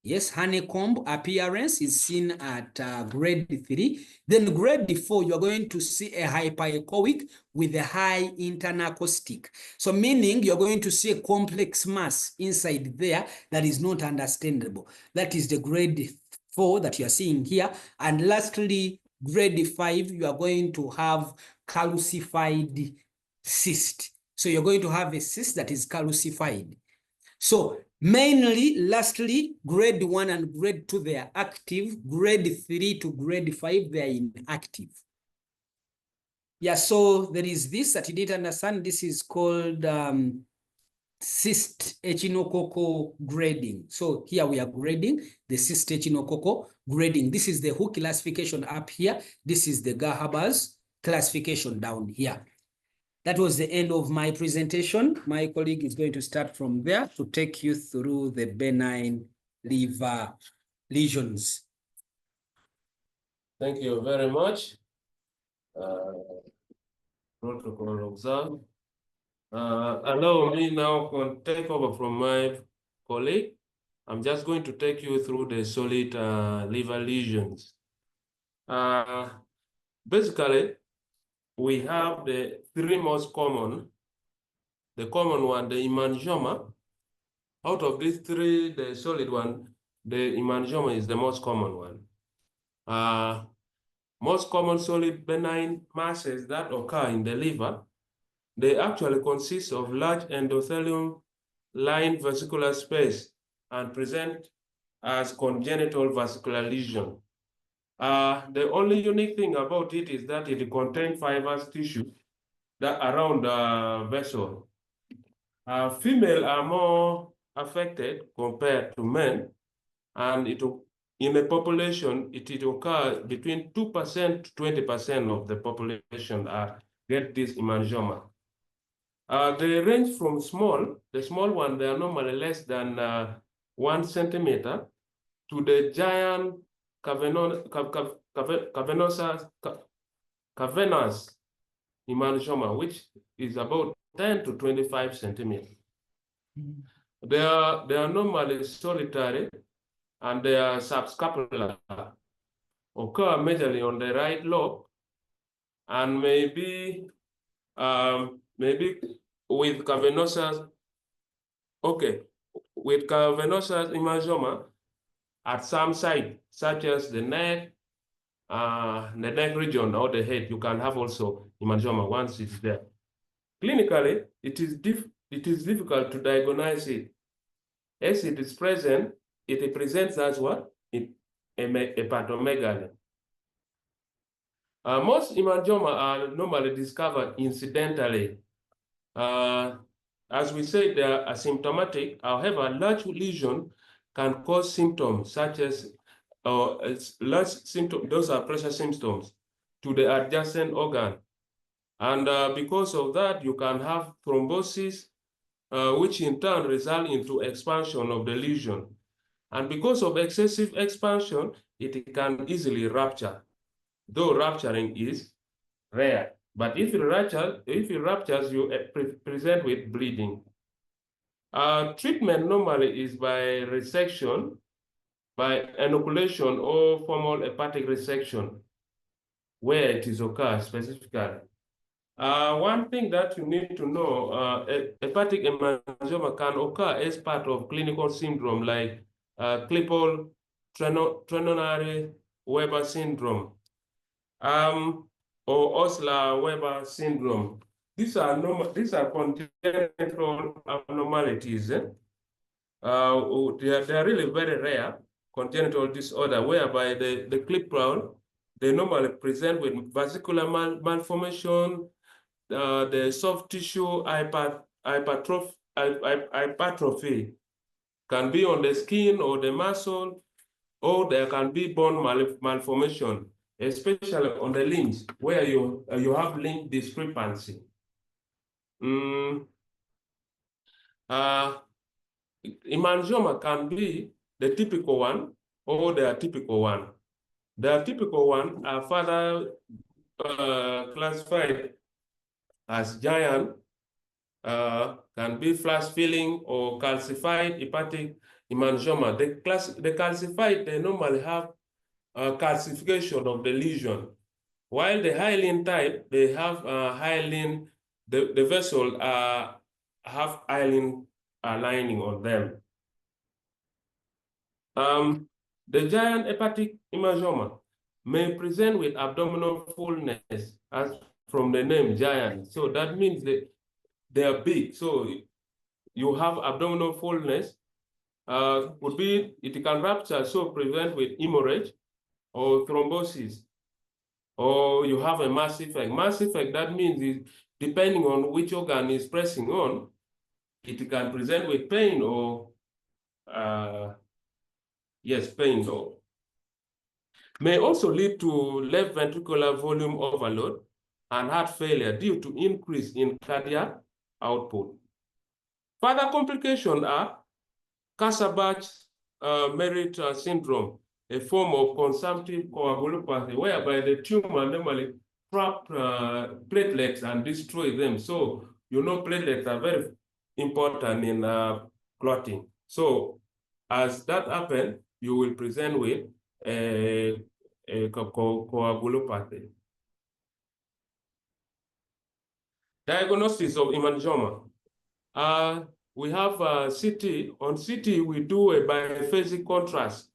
[SPEAKER 1] Yes, honeycomb appearance is seen at grade 3. Then grade 4, you're going to see a hyperechoic with a high interacoustic. So meaning you're going to see a complex mass inside there that is not understandable. That is the grade 4 that you're seeing here. And lastly, grade 5, you are going to have calcified cyst. So you're going to have a cyst that is calcified. So mainly, lastly, grade 1 and grade 2, they are active. Grade 3 to grade 5, they are inactive. Yeah, so there is this that you didn't understand. This is called cyst echinococcal grading. So here we are grading the cyst echinococcal grading. This is the WHO classification up here. This is the Gahaba's classification down here. That was the end of my presentation. My colleague is going to start from there to take you through the benign liver lesions.
[SPEAKER 3] Thank you very much. Protocol observed. Allow me now to take over from my colleague. I'm just going to take you through the solid liver lesions. Basically, we have the 3 most common. The common one, the hemangioma. Out of these 3, the solid one, the hemangioma is the most common one. Most common solid benign masses that occur in the liver, they actually consist of large endothelium-lined vesicular space and present as congenital vascular lesion. The only unique thing about it is that it contains fibrous tissue that around the vessel. Female are more affected compared to men, and in a population, it occurs between 2% to 20% of the population get this hemangioma. They range from small, the small one, they are normally less than 1 centimeter, to the giant cavernous hemangioma, which is about 10 to 25 centimeters. They are normally solitary and they are subscapular, occur majorly on the right lobe, and maybe with cavernosus, with cavernosus hemangioma at some site, such as the neck region or the head. You can have also hemangioma once it's there. Clinically, it is difficult to diagnose it. As it is present, it presents as what? Hepatomegaly. Most hemangioma are normally discovered incidentally. As we said, they are asymptomatic. However, large lesion can cause symptoms such as those are pressure symptoms to the adjacent organ. And because of that, you can have thrombosis, which in turn result into expansion of the lesion. And because of excessive expansion, it can easily rupture, though rupturing is rare. But if it ruptures, you present with bleeding. Treatment normally is by resection, by inoculation or formal hepatic resection, where it is occurred specifically. One thing that you need to know, hepatic hemangioma can occur as part of clinical syndrome like Klippel-Trenaunay-Weber syndrome, or Osler-Weber syndrome. These are congenital abnormalities. They are really very rare congenital disorder, whereby the Klippel, they normally present with vascular malformation, the soft tissue hypertrophy can be on the skin or the muscle, or there can be bone malformation, especially on the limbs, where you have limb discrepancy. Hemangioma can be the typical one or the atypical one. The atypical one are further classified as giant, can be flash filling or calcified hepatic hemangioma. The calcified, they normally have calcification of the lesion, while the hyaline type, they have hyaline, the vessel have hyaline lining on them. The giant hepatic hemangioma may present with abdominal fullness, as from the name giant. So that means that they are big. So you have abdominal fullness. It can rupture, so prevent with hemorrhage or thrombosis. Or you have a mass effect. Mass effect, that means is depending on which organ is pressing on, it can present with pain or pain, or may also lead to left ventricular volume overload and heart failure due to increase in cardiac output. Further complications are Kasabach-Merritt syndrome, a form of consumptive coagulopathy, whereby the tumor normally trap platelets and destroy them. So, you know, platelets are very important in clotting. So, as that happens, you will present with a coagulopathy. Diagnosis of hemangioma. We have CT. On CT, we do a biphasic contrast.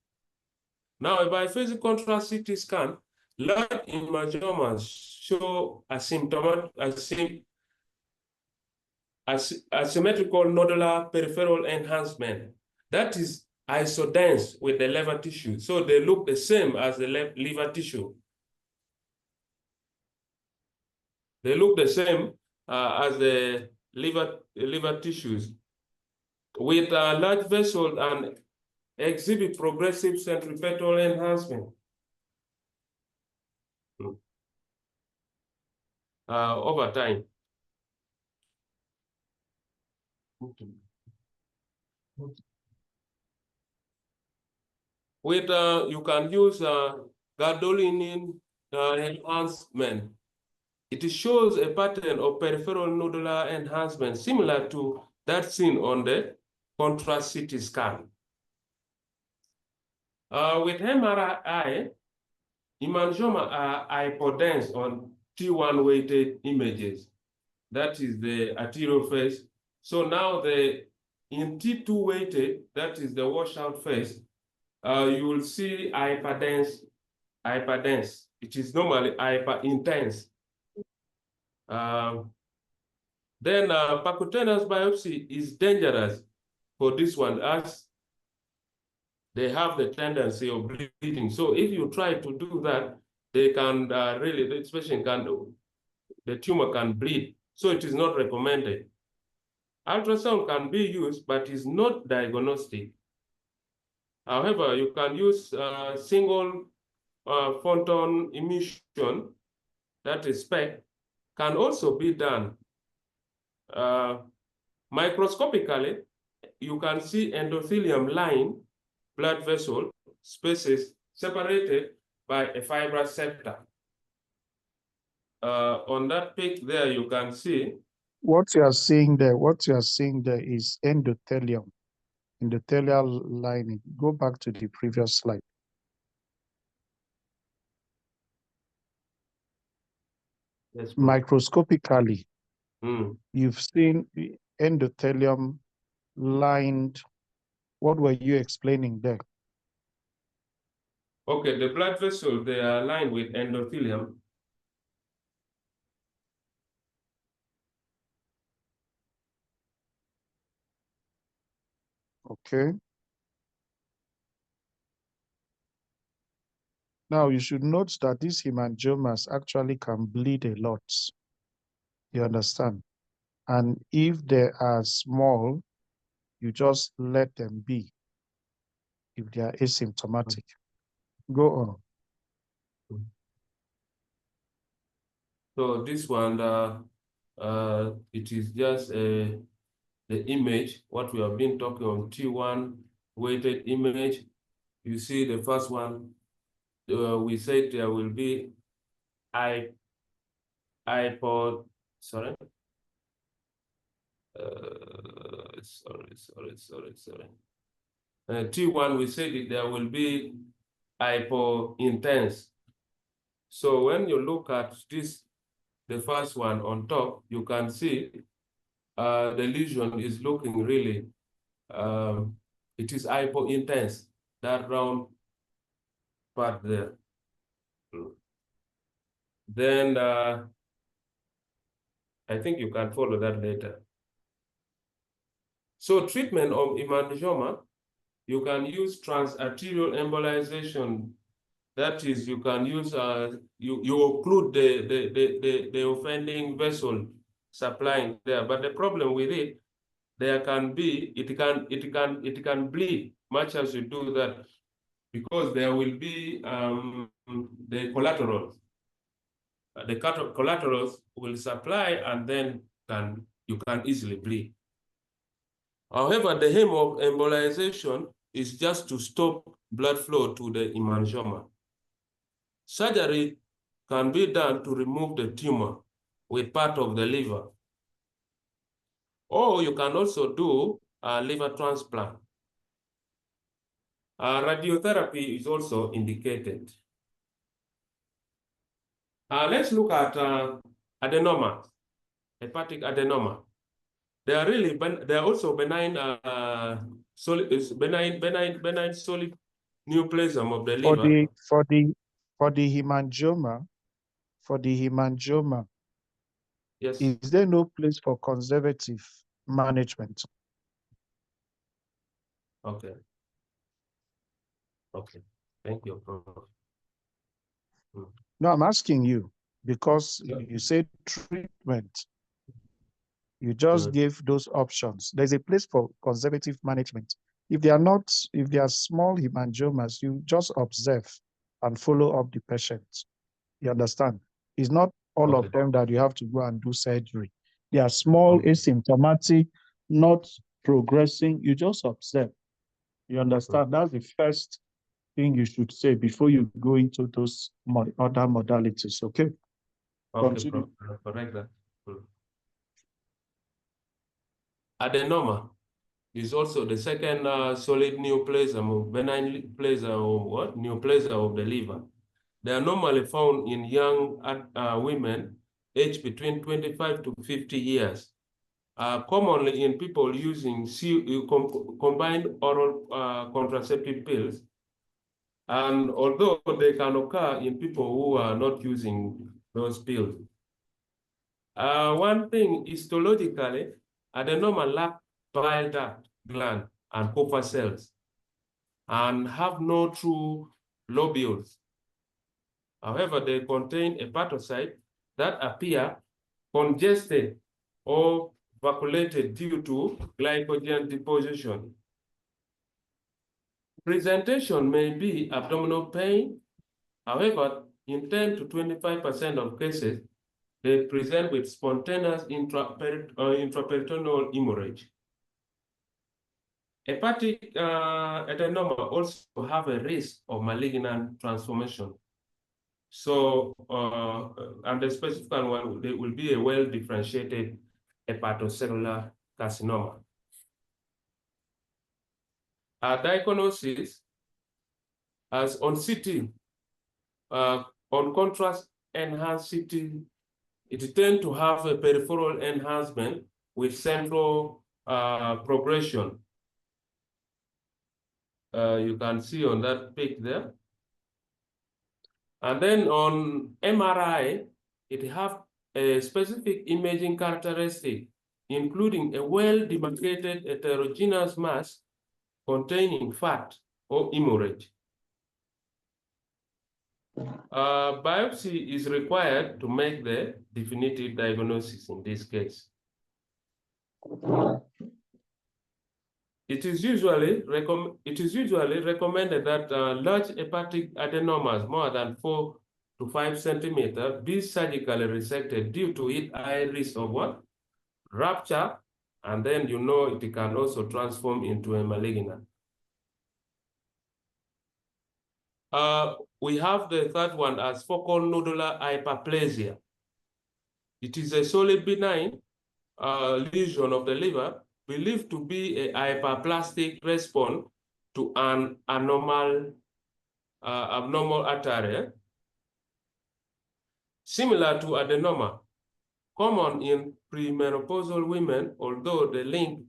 [SPEAKER 3] Now, a biphasic contrast CT scan, large hemangiomas show asymmetrical nodular peripheral enhancement. That is isodense with the liver tissue. So they look the same as the liver tissue. They look the same as the liver tissues, with large vessels and exhibit progressive centripetal enhancement over time. With you can use gadolinium enhancement. It shows a pattern of peripheral nodular enhancement similar to that seen on the contrast CT scan. With MRI, hemangioma are hypodense on T1 weighted images. That is the arterial phase. So now in T2 weighted, that is the washout phase, you will see hyperdense. It is normally hyperintense. Then percutaneous biopsy is dangerous for this one, as they have the tendency of bleeding. So if you try to do that, they can this patient the tumor can bleed. So it is not recommended. Ultrasound can be used, but is not diagnostic. However, you can use single photon emission, that is SPECT, can also be done. Microscopically, you can see endothelium line blood vessel spaces separated by a fibrous septa. On that pic there, you can see
[SPEAKER 2] what you are seeing there. What you are seeing there is endothelium, endothelial lining. Go back to the previous slide.
[SPEAKER 3] yes,
[SPEAKER 2] Microscopically, you've seen the endothelium lined. What were you explaining there?
[SPEAKER 3] Okay, the blood vessels, they are lined with endothelium.
[SPEAKER 2] Okay. Now you should note that these hemangiomas actually can bleed a lot. You understand? And if they are small, you just let them be if they are asymptomatic. Go on.
[SPEAKER 3] So this one, it is just the image, what we have been talking on, T1 weighted image. You see the first one, we said there will be sorry. T1, we said there will be hypointense. So when you look at this, the first one on top, you can see the lesion is looking really, it is hypointense, that round part there. Then I think you can follow that later. So treatment of hemangioma, you can use transarterial embolization. That is, you can use you occlude the offending vessel supplying there. But the problem with it, there can be it can bleed much as you do that, because there will be the collaterals. The collaterals will supply, and then you can easily bleed. However, the aim of embolization is just to stop blood flow to the hemangioma. Surgery can be done to remove the tumor with part of the liver. Or you can also do a liver transplant. Radiotherapy is also indicated. Let's look at adenoma, hepatic adenoma. They are also benign solid neoplasm of the liver.
[SPEAKER 2] For the hemangioma,
[SPEAKER 3] Yes.
[SPEAKER 2] is there no place for conservative management?
[SPEAKER 3] Okay. Okay. Thank you, Prof.
[SPEAKER 2] No, I'm asking you because you said treatment. You just gave those options. There's a place for conservative management. If they are small hemangiomas, you just observe and follow up the patient. You understand? It's not all of them that you have to go and do surgery. They are small, asymptomatic, not progressing. You just observe. You understand? That's the first thing you should say before you go into those other modalities. Okay?
[SPEAKER 3] Okay, correct that. Adenoma is also the second solid neoplasm of benign neoplasia or what? Neoplasia of the liver. They are normally found in young women aged between 25 to 50 years. Commonly in people using combined oral contraceptive pills. And although they can occur in people who are not using those pills. One thing, histologically, adenoma lack bile duct gland and Kupffer cells and have no true lobules. However, they contain hepatocytes that appear congested or vacuolated due to glycogen deposition. Presentation may be abdominal pain. However, in 10 to 25% of cases, they present with spontaneous intraperitoneal hemorrhage. Hepatic adenoma also have a risk of malignant transformation. So, and the specific one, there will be a well-differentiated hepatocellular carcinoma. Our diagnosis as on CT, on contrast enhanced CT, it tends to have a peripheral enhancement with central progression. You can see on that pic there. And then on MRI, it has a specific imaging characteristic, including a well-demarcated heterogeneous mass containing fat or hemorrhage. Biopsy is required to make the definitive diagnosis in this case. It is usually recommended that large hepatic adenomas more than 4 to 5 centimeters be surgically resected due to it high risk of what? Rupture, and then you know it can also transform into a malignant. We have the third one as focal nodular hyperplasia. It is a solid benign lesion of the liver believed to be a hyperplastic response to an abnormal artery. Similar to adenoma, common in premenopausal women, although the link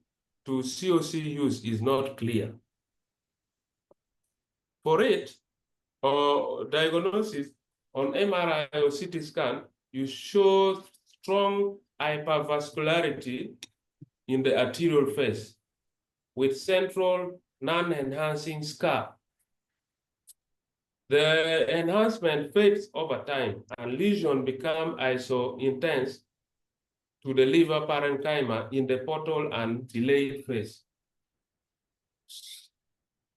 [SPEAKER 3] to COC use is not clear. For it, diagnosis on MRI or CT scan, you show strong hypervascularity in the arterial face with central non-enhancing scar. The enhancement fades over time and lesion become iso-intense to the liver parenchyma in the portal and delayed phase.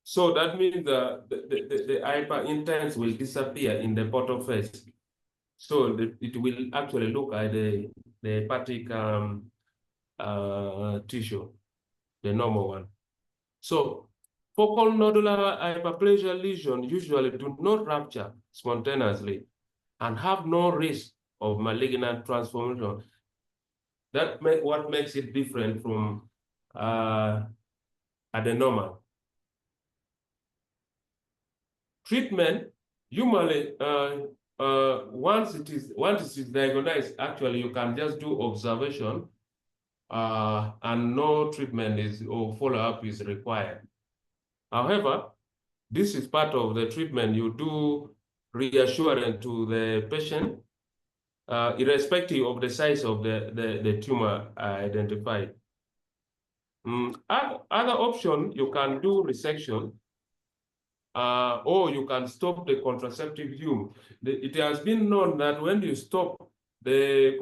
[SPEAKER 3] So that means the hyper-intense will disappear in the portal phase. So it will actually look at the hepatic tissue, the normal one. So focal nodular hyperplasia lesions usually do not rupture spontaneously and have no risk of malignant transformation. That's what makes it different from adenoma. Treatment, usually, once it is diagnosed, actually you can just do observation and no treatment or follow-up is required. However, this is part of the treatment. You do reassurance to the patient, irrespective of the size of the tumor identified. Other option, you can do resection, or you can stop the contraceptive use. It has been known that when you stop the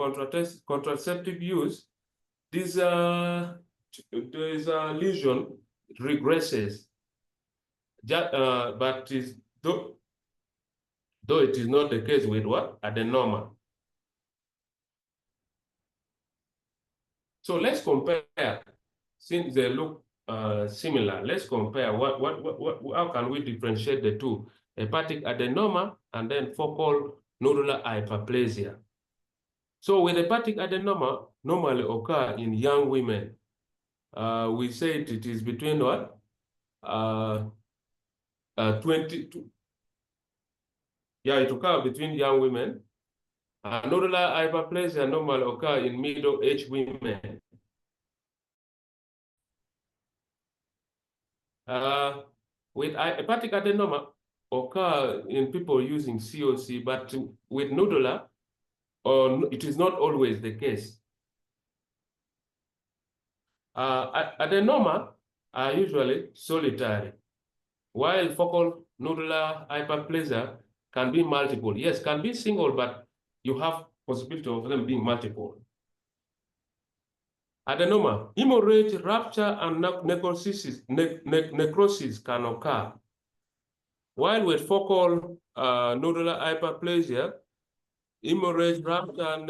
[SPEAKER 3] contraceptive use, this lesion regresses. But though it is not the case with what? Adenoma. So let's compare, since they look similar, let's compare how can we differentiate the two, hepatic adenoma and then focal nodular hyperplasia. So with hepatic adenoma, normally occur in young women we say it is between what? 20, yeah, it occurs between young women. Nodular hyperplasia normally occur in middle-aged women. With hepatic adenoma occur in people using COC, but with nodular, it is not always the case. Adenoma are usually solitary, while focal nodular hyperplasia can be multiple. Yes, can be single, but you have possibility of them being multiple. Adenoma, hemorrhage, rupture, and necrosis can occur. While with focal nodular hyperplasia, hemorrhage, rupture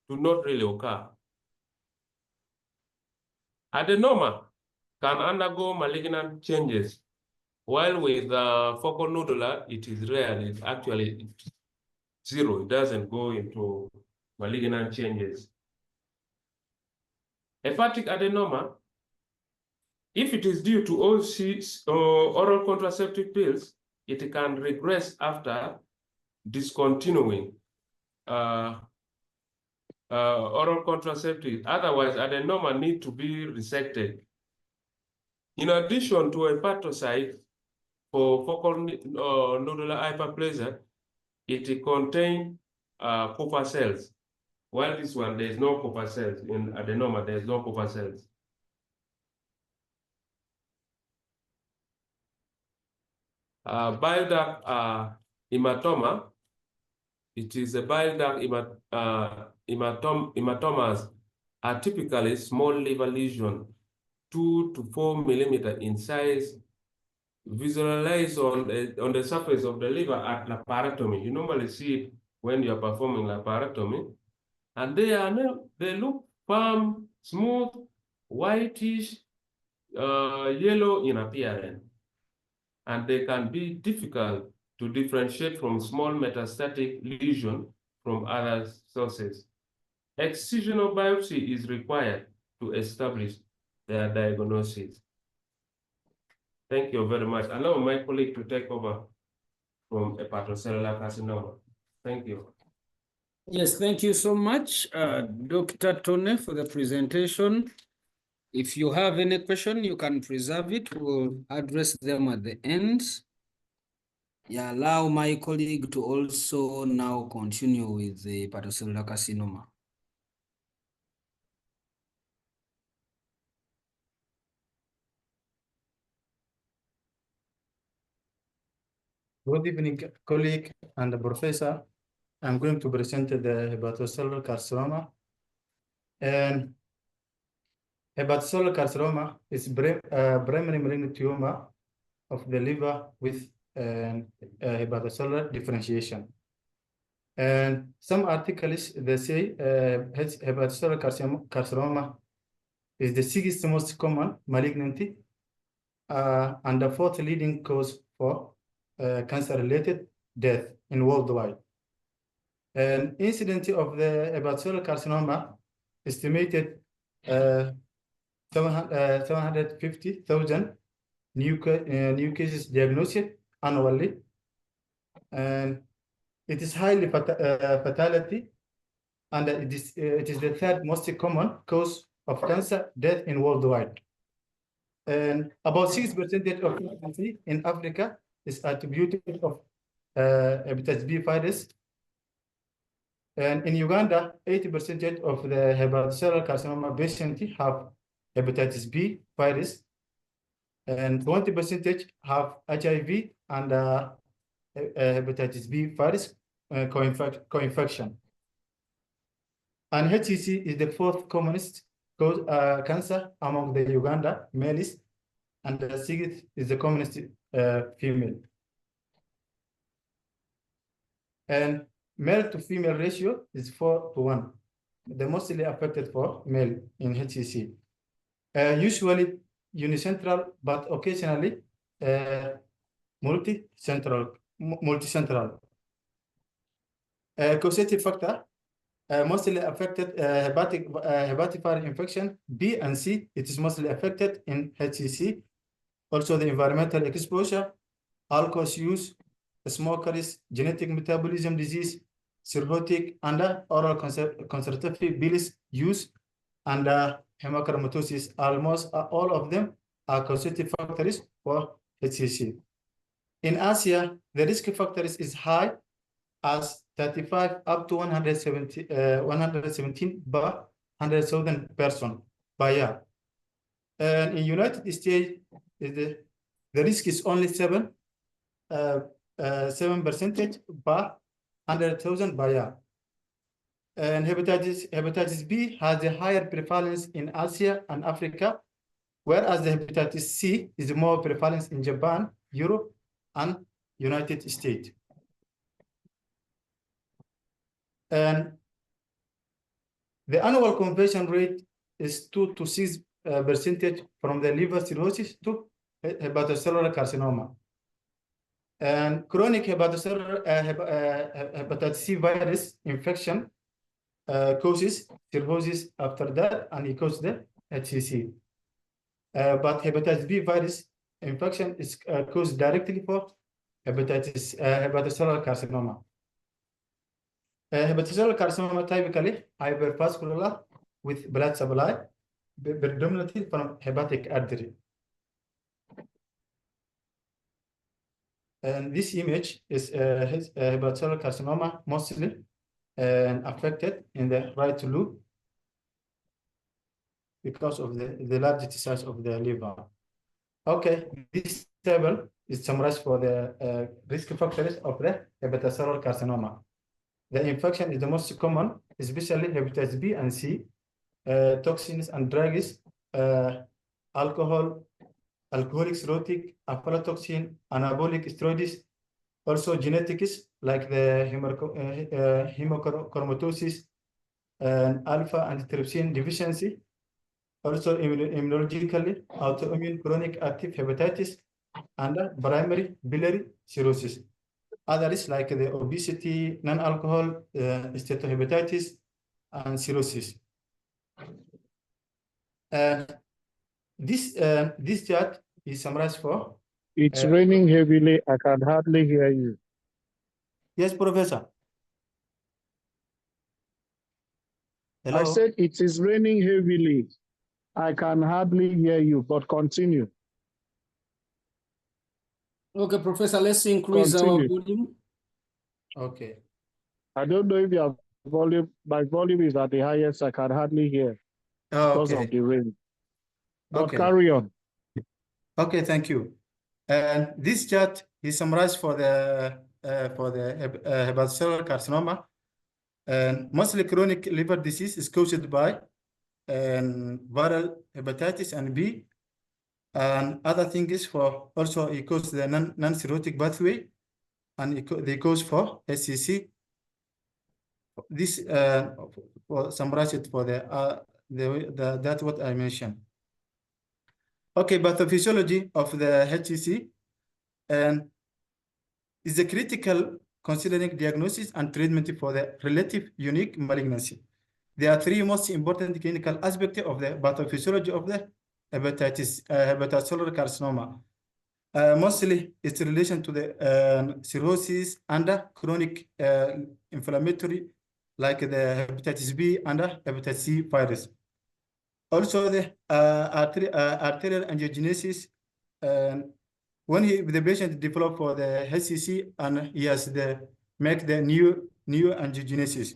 [SPEAKER 3] do not really occur. Adenoma can undergo malignant changes, while with focal nodular, it is rare. It's actually zero. It doesn't go into malignant changes. Hepatic adenoma, if it is due to oral contraceptive pills, it can regress after discontinuing oral contraceptive. Otherwise, adenoma need to be resected. In addition to hepatocyte for focal nodular hyperplasia, it contains Kupffer cells. While this one, there is no Kupffer cells. In adenoma, there is no Kupffer cells. Bile duct hematoma. It is a bile duct hematomas are typically small liver lesion, 2 to 4 millimeter in size, visualized on the surface of the liver at laparotomy. You normally see it when you are performing laparotomy, and they look firm, smooth, whitish, yellow in appearance, and they can be difficult to differentiate from small metastatic lesion from other sources. Excisional biopsy is required to establish their diagnosis. Thank you very much. Allow my colleague to take over from hepatocellular carcinoma. Thank you.
[SPEAKER 1] Yes, thank you so much, Dr. Tone, for the presentation. If you have any question, you can preserve it. We'll address them at the end. Yeah, allow my colleague to also now continue with the hepatocellular carcinoma.
[SPEAKER 4] Good evening, colleague and professor. I'm going to present the hepatocellular carcinoma. And hepatocellular carcinoma is primary malignant tumor of the liver with hepatocellular differentiation. And some articles, they say hepatocellular carcinoma is the 6th most common malignancy and the 4th leading cause for cancer-related death in worldwide. And incidence of the hepatocellular carcinoma estimated 750,000 new cases diagnosed annually, and it is highly fatality, and it is the 3rd most common cause of cancer death in worldwide. And about 6% of pregnancy in Africa is attributed of hepatitis B virus. And in Uganda, 80% of the hepatocellular carcinoma patients have hepatitis B virus, and 20% have HIV and hepatitis B virus co-infection. And HCC is the 4th commonest cause cancer among the Uganda males, and the 6th is the commonest female. And male to female ratio is 4:1. The mostly affected for male in HCC. Usually unicentral, but occasionally multicentral. Causative factor mostly affected hepatocellular infection. B and C, it is mostly affected in HCC. Also, the environmental exposure, alcohol use, smokers, genetic metabolism disease, cirrhotic, and oral conservative pills use, and hemochromatosis. Almost all of them are causative factors for HCC. In Asia, the risk factors is high as 35 up to 117 per 100,000 person per year. And in United States, the risk is only 7% per 100,000 per year. And hepatitis B has a higher prevalence in Asia and Africa, whereas the hepatitis C is more prevalence in Japan, Europe, and United States. And the annual conversion rate is 2 to 6% from the liver cirrhosis to hepatocellular carcinoma. And chronic hepatocellular hepatitis C virus infection causes cirrhosis after that, and it causes the HCC. But hepatitis B virus infection is caused directly for hepatocellular carcinoma. Hepatocellular carcinoma typically hypervascular with blood supply, predominantly from hepatic artery. And this image is hepatocellular carcinoma mostly affected in the right lobe because of the large size of the liver. Okay, this table is summarized for the risk factors of the hepatocellular carcinoma. The infection is the most common, especially hepatitis B and C, toxins and drugs, alcohol, alcoholic cirrhotic, aflatoxin, anabolic steroids, also genetics like the hemochromatosis and alpha antitrypsin deficiency, also immunologically autoimmune chronic active hepatitis and primary biliary cirrhosis. Others like the obesity, non-alcohol, steatohepatitis, and cirrhosis. This chart is summarized for.
[SPEAKER 2] It's raining heavily. I can hardly hear you.
[SPEAKER 4] Yes, Professor. Hello.
[SPEAKER 2] I said it is raining heavily. I can hardly hear you, but continue.
[SPEAKER 1] Okay, Professor, let's increase our volume.
[SPEAKER 4] Okay.
[SPEAKER 2] I don't know if your volume, my volume is at the highest. I can hardly hear because of the rain. But carry on.
[SPEAKER 4] Okay, thank you. And this chart is summarized for the hepatocellular carcinoma. And mostly chronic liver disease is caused by viral hepatitis and B, and other things for also it causes the non-cirrhotic pathway, and they cause for HCC. This summarize it for that's what I mentioned. Okay, pathophysiology of the HCC and is a critical considering diagnosis and treatment for the relative unique malignancy. There are three most important clinical aspects of the pathophysiology of the hepatocellular carcinoma. Mostly it's in relation to the cirrhosis and chronic inflammatory like the hepatitis B and hepatitis C virus. Also the arterial angiogenesis, when the patient develop for the HCC and he has make the new angiogenesis.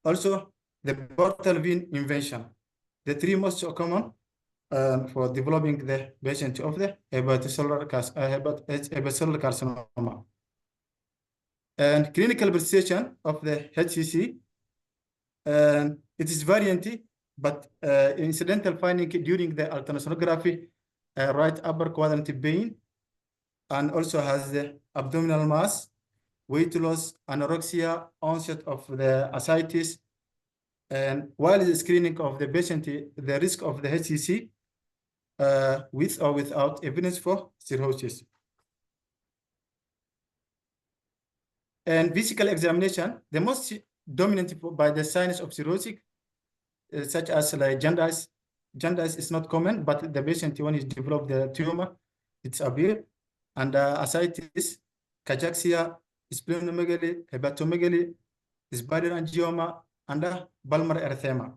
[SPEAKER 4] Also the portal vein invasion, the three most common for developing the patient of the hepatocellular carcinoma. And clinical presentation of the HCC, it is variant, but incidental finding during the ultrasonography, right upper quadrant pain, and also has the abdominal mass, weight loss, anorexia, onset of the ascites. And while the screening of the patient, the risk of the HCC with or without evidence for cirrhosis. And physical examination, the most dominant by the signs of cirrhosis, such as like jaundice. Jaundice is not common, but the patient, when he developed the tumor, it's appear. And ascites, cachexia, splenomegaly, hepatomegaly, spider angioma, and pulmonary erythema.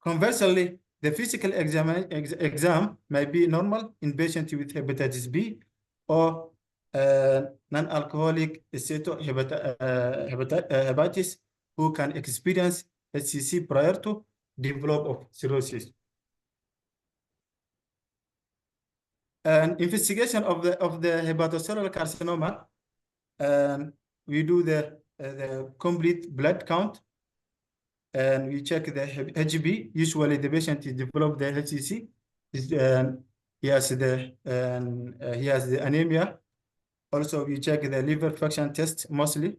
[SPEAKER 4] Conversely, the physical exam may be normal in patients with hepatitis B or non-alcoholic hepatitis who can experience HCC prior to develop of cirrhosis. An investigation of the hepatocellular carcinoma, we do the complete blood count, and we check the HB. Usually, the patient develop the HCC. He has the anemia. Also, we check the liver function test mostly.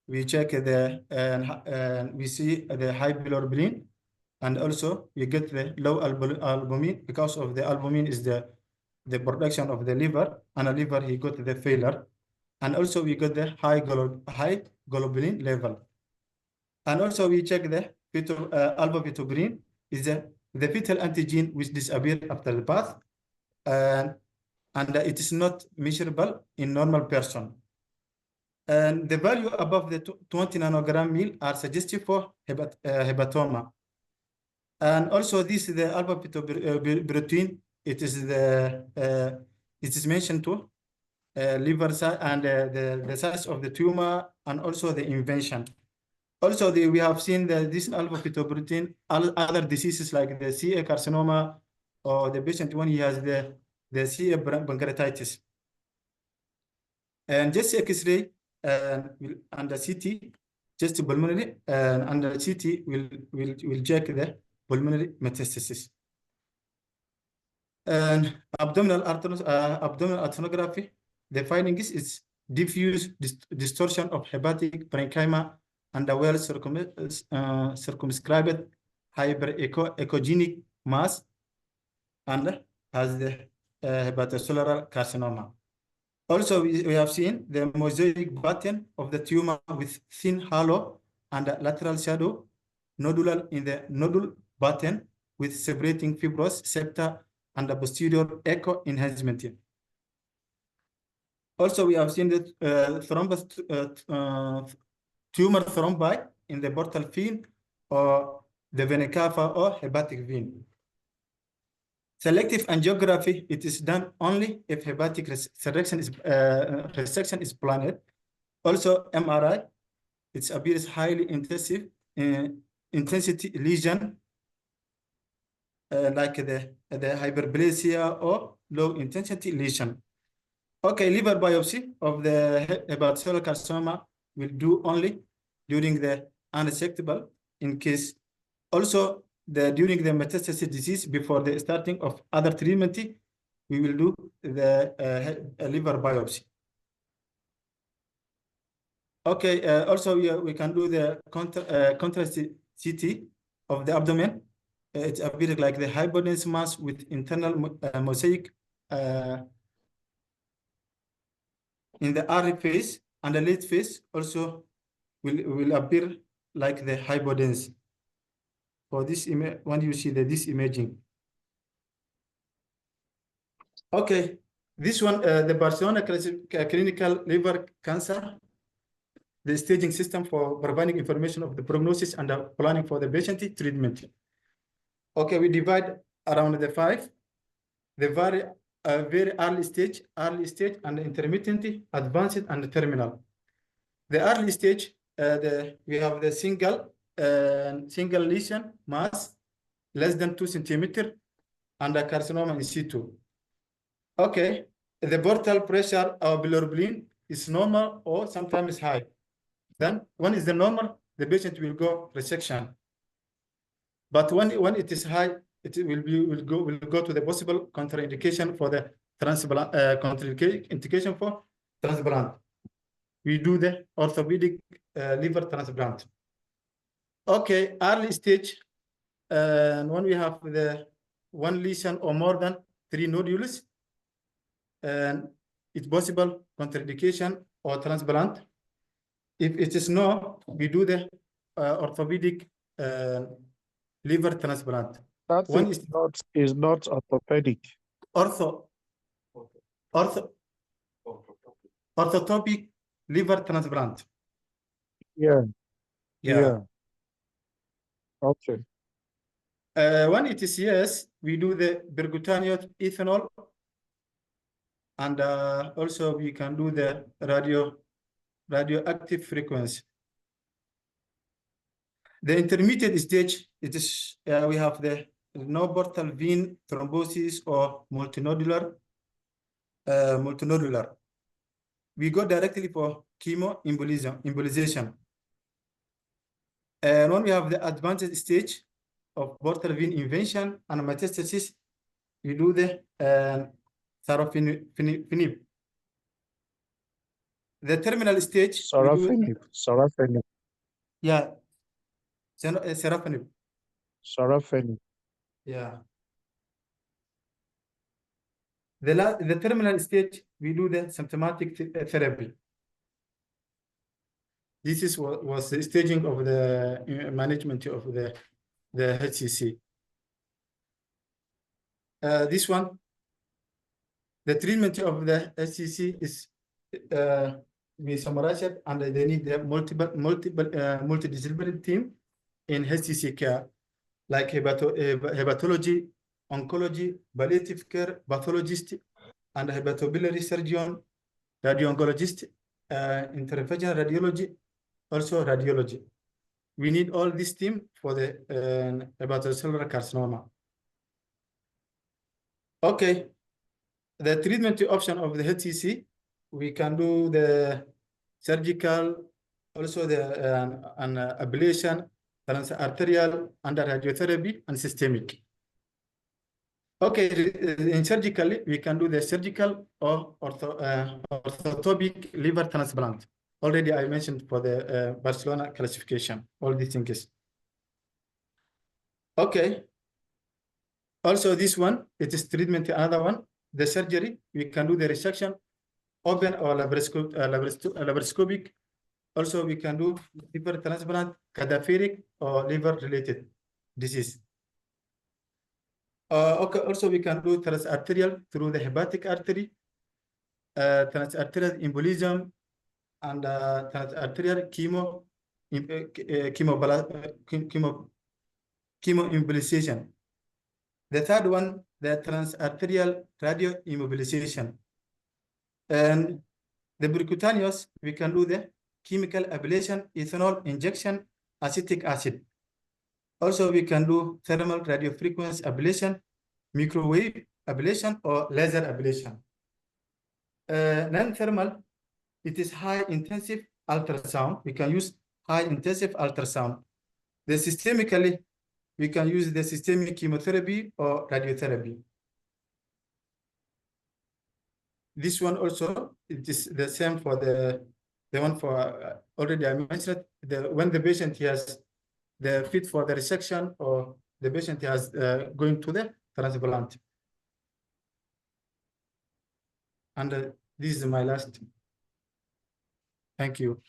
[SPEAKER 4] We check we see the high bilirubin, and also we get the low albumin because of the albumin is the production of the liver, and the liver he got the failure, and also we got the high globulin level, and also we check the alpha-fetoglobin is the fetal antigen which disappear after the birth, and it is not measurable in normal person. And the value above the 20 nanogram mil are suggestive for hepatoma. And also this is the alpha-fetoprotein. It is mentioned to liver size and the size of the tumor, and also the invention. Also, we have seen that this alpha-fetoprotein, other diseases like the CA carcinoma, or the patient when he has the CA pancreatitis. And just X-ray and the CT, just pulmonary, and the CT will check the pulmonary metastasis. And abdominal ultrasonography, the findings is diffuse distortion of hepatic parenchyma and a well circumscribed hyper-echogenic mass, and has the hepatocellular carcinoma. Also, we have seen the mosaic pattern of the tumor with thin halo and a lateral shadow, nodular in the nodule pattern with separating fibrous septa and a posterior echo enhancement. Also, we have seen the tumor thrombi in the portal vein or the vena cava or hepatic vein. Selective angiography, it is done only if hepatic resection is planned. Also, MRI, it appears highly intensive intensity lesion like the hyperplasia or low intensity lesion. Okay, liver biopsy of the hepatocellular carcinoma will do only during the unresectable in case. Also, during the metastatic disease before the starting of other treatment, we will do the liver biopsy. Okay, also we can do the contrast CT of the abdomen. It's appears like the hypodense mass with internal mosaic in the early phase, and the late phase also will appear like the hypodense. For this image, when you see this imaging. Okay, this one, the Barcelona clinical liver cancer, the staging system for providing information of the prognosis and the planning for the patient treatment. Okay, we divide around the 5, the very early stage, and intermittent, advanced, and terminal. The early stage, we have the single lesion mass less than 2 centimeters and a carcinoma in situ. Okay, the portal pressure or bilirubin is normal or sometimes high. Then when is the normal, the patient will go resection. But when it is high, it will go to the possible contraindication for the transplant. Contraindication for transplant. We do the orthopedic liver transplant. Okay, early stage, and when we have the 1 lesion or more than 3 nodules, and it's possible contraindication or transplant. If it is no, we do the orthopedic liver transplant.
[SPEAKER 2] That
[SPEAKER 4] One
[SPEAKER 2] is not orthopedic.
[SPEAKER 4] Orthotopic liver transplant.
[SPEAKER 2] Yeah.
[SPEAKER 4] Yeah.
[SPEAKER 2] Okay.
[SPEAKER 4] When it is yes, we do the percutaneous ethanol, and also we can do the radioactive frequency. The intermediate stage, it is we have the no portal vein thrombosis or multinodular. We go directly for embolization. And when we have the advanced stage of portal vein invasion and metastasis, we do the sorafenib. The terminal stage,
[SPEAKER 2] Sorafenib.
[SPEAKER 4] Yeah, sorafenib.
[SPEAKER 2] Sorafenib.
[SPEAKER 4] Yeah. The terminal stage, we do the symptomatic therapy. This was the staging of the management of the HCC. This one, the treatment of the HCC is we summarize it, and they need a multidisciplinary team in HCC care, like hepatology, oncology, palliative care, pathologist, and hepatobiliary surgeon, radio-oncologist, interventional radiology, also radiology. We need all this team for the hepatocellular carcinoma. Okay, the treatment option of the HCC, we can do the surgical, also the an ablation, transarterial, under radiotherapy, and systemic. Okay, in surgically, we can do the surgical or orthotopic liver transplant. Already I mentioned for the Barcelona classification, all these things. Okay. Also this one, it is treatment, another one. The surgery, we can do the resection, open or laparoscopic. Also, we can do liver transplant, cadaveric or liver-related disease. Okay, also we can do transarterial through the hepatic artery, transarterial embolism, and transarterial chemoembolization. The third one, the transarterial radioimmobilization. And the percutaneous, we can do the chemical ablation, ethanol injection, acetic acid. Also, we can do thermal radiofrequency ablation, microwave ablation, or laser ablation. Non-thermal, it is high-intensive ultrasound. We can use high-intensive ultrasound. The systemically, we can use the systemic chemotherapy or radiotherapy. This one also, it is the same for the one for already I mentioned, when the patient has the fit for the resection or the patient has going to the transplant. And this is my last. Thank you.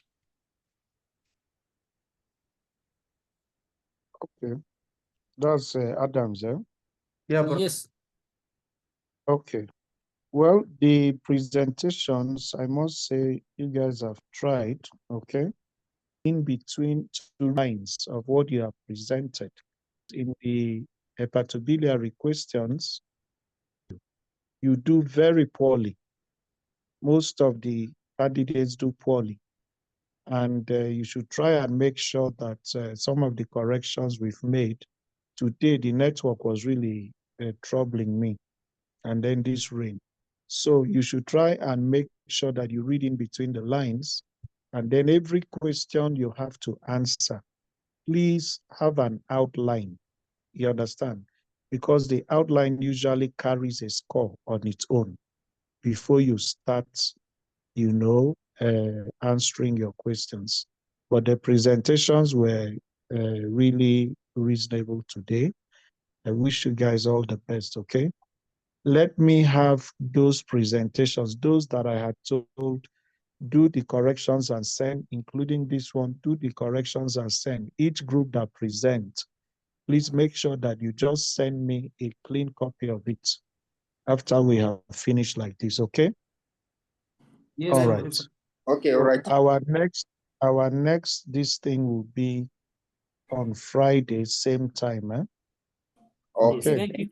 [SPEAKER 2] Okay. That's Adams, eh?
[SPEAKER 4] Yeah, bro.
[SPEAKER 1] Yes.
[SPEAKER 2] Okay. Well, the presentations, I must say, you guys have tried, okay? In between two lines of what you have presented. In the hepatobiliary questions, you do very poorly. Most of the candidates do poorly. And you should try and make sure that some of the corrections we've made today, the network was really troubling me. And then this rain. So you should try and make sure that you read in between the lines. And then every question you have to answer, please have an outline. You understand? Because the outline usually carries a score on its own before you start, answering your questions. But the presentations were really reasonable today. I wish you guys all the best, okay? Let me have those presentations, those that I had told do the corrections and send, including this one, do the corrections and send. Each group that present, please make sure that you just send me a clean copy of it after we have finished like this, okay?
[SPEAKER 1] Yes,
[SPEAKER 2] All
[SPEAKER 1] Professor.
[SPEAKER 2] right.
[SPEAKER 5] Okay, all right.
[SPEAKER 2] Our next this thing will be on Friday, same time, eh?
[SPEAKER 5] Okay.
[SPEAKER 1] Thank you.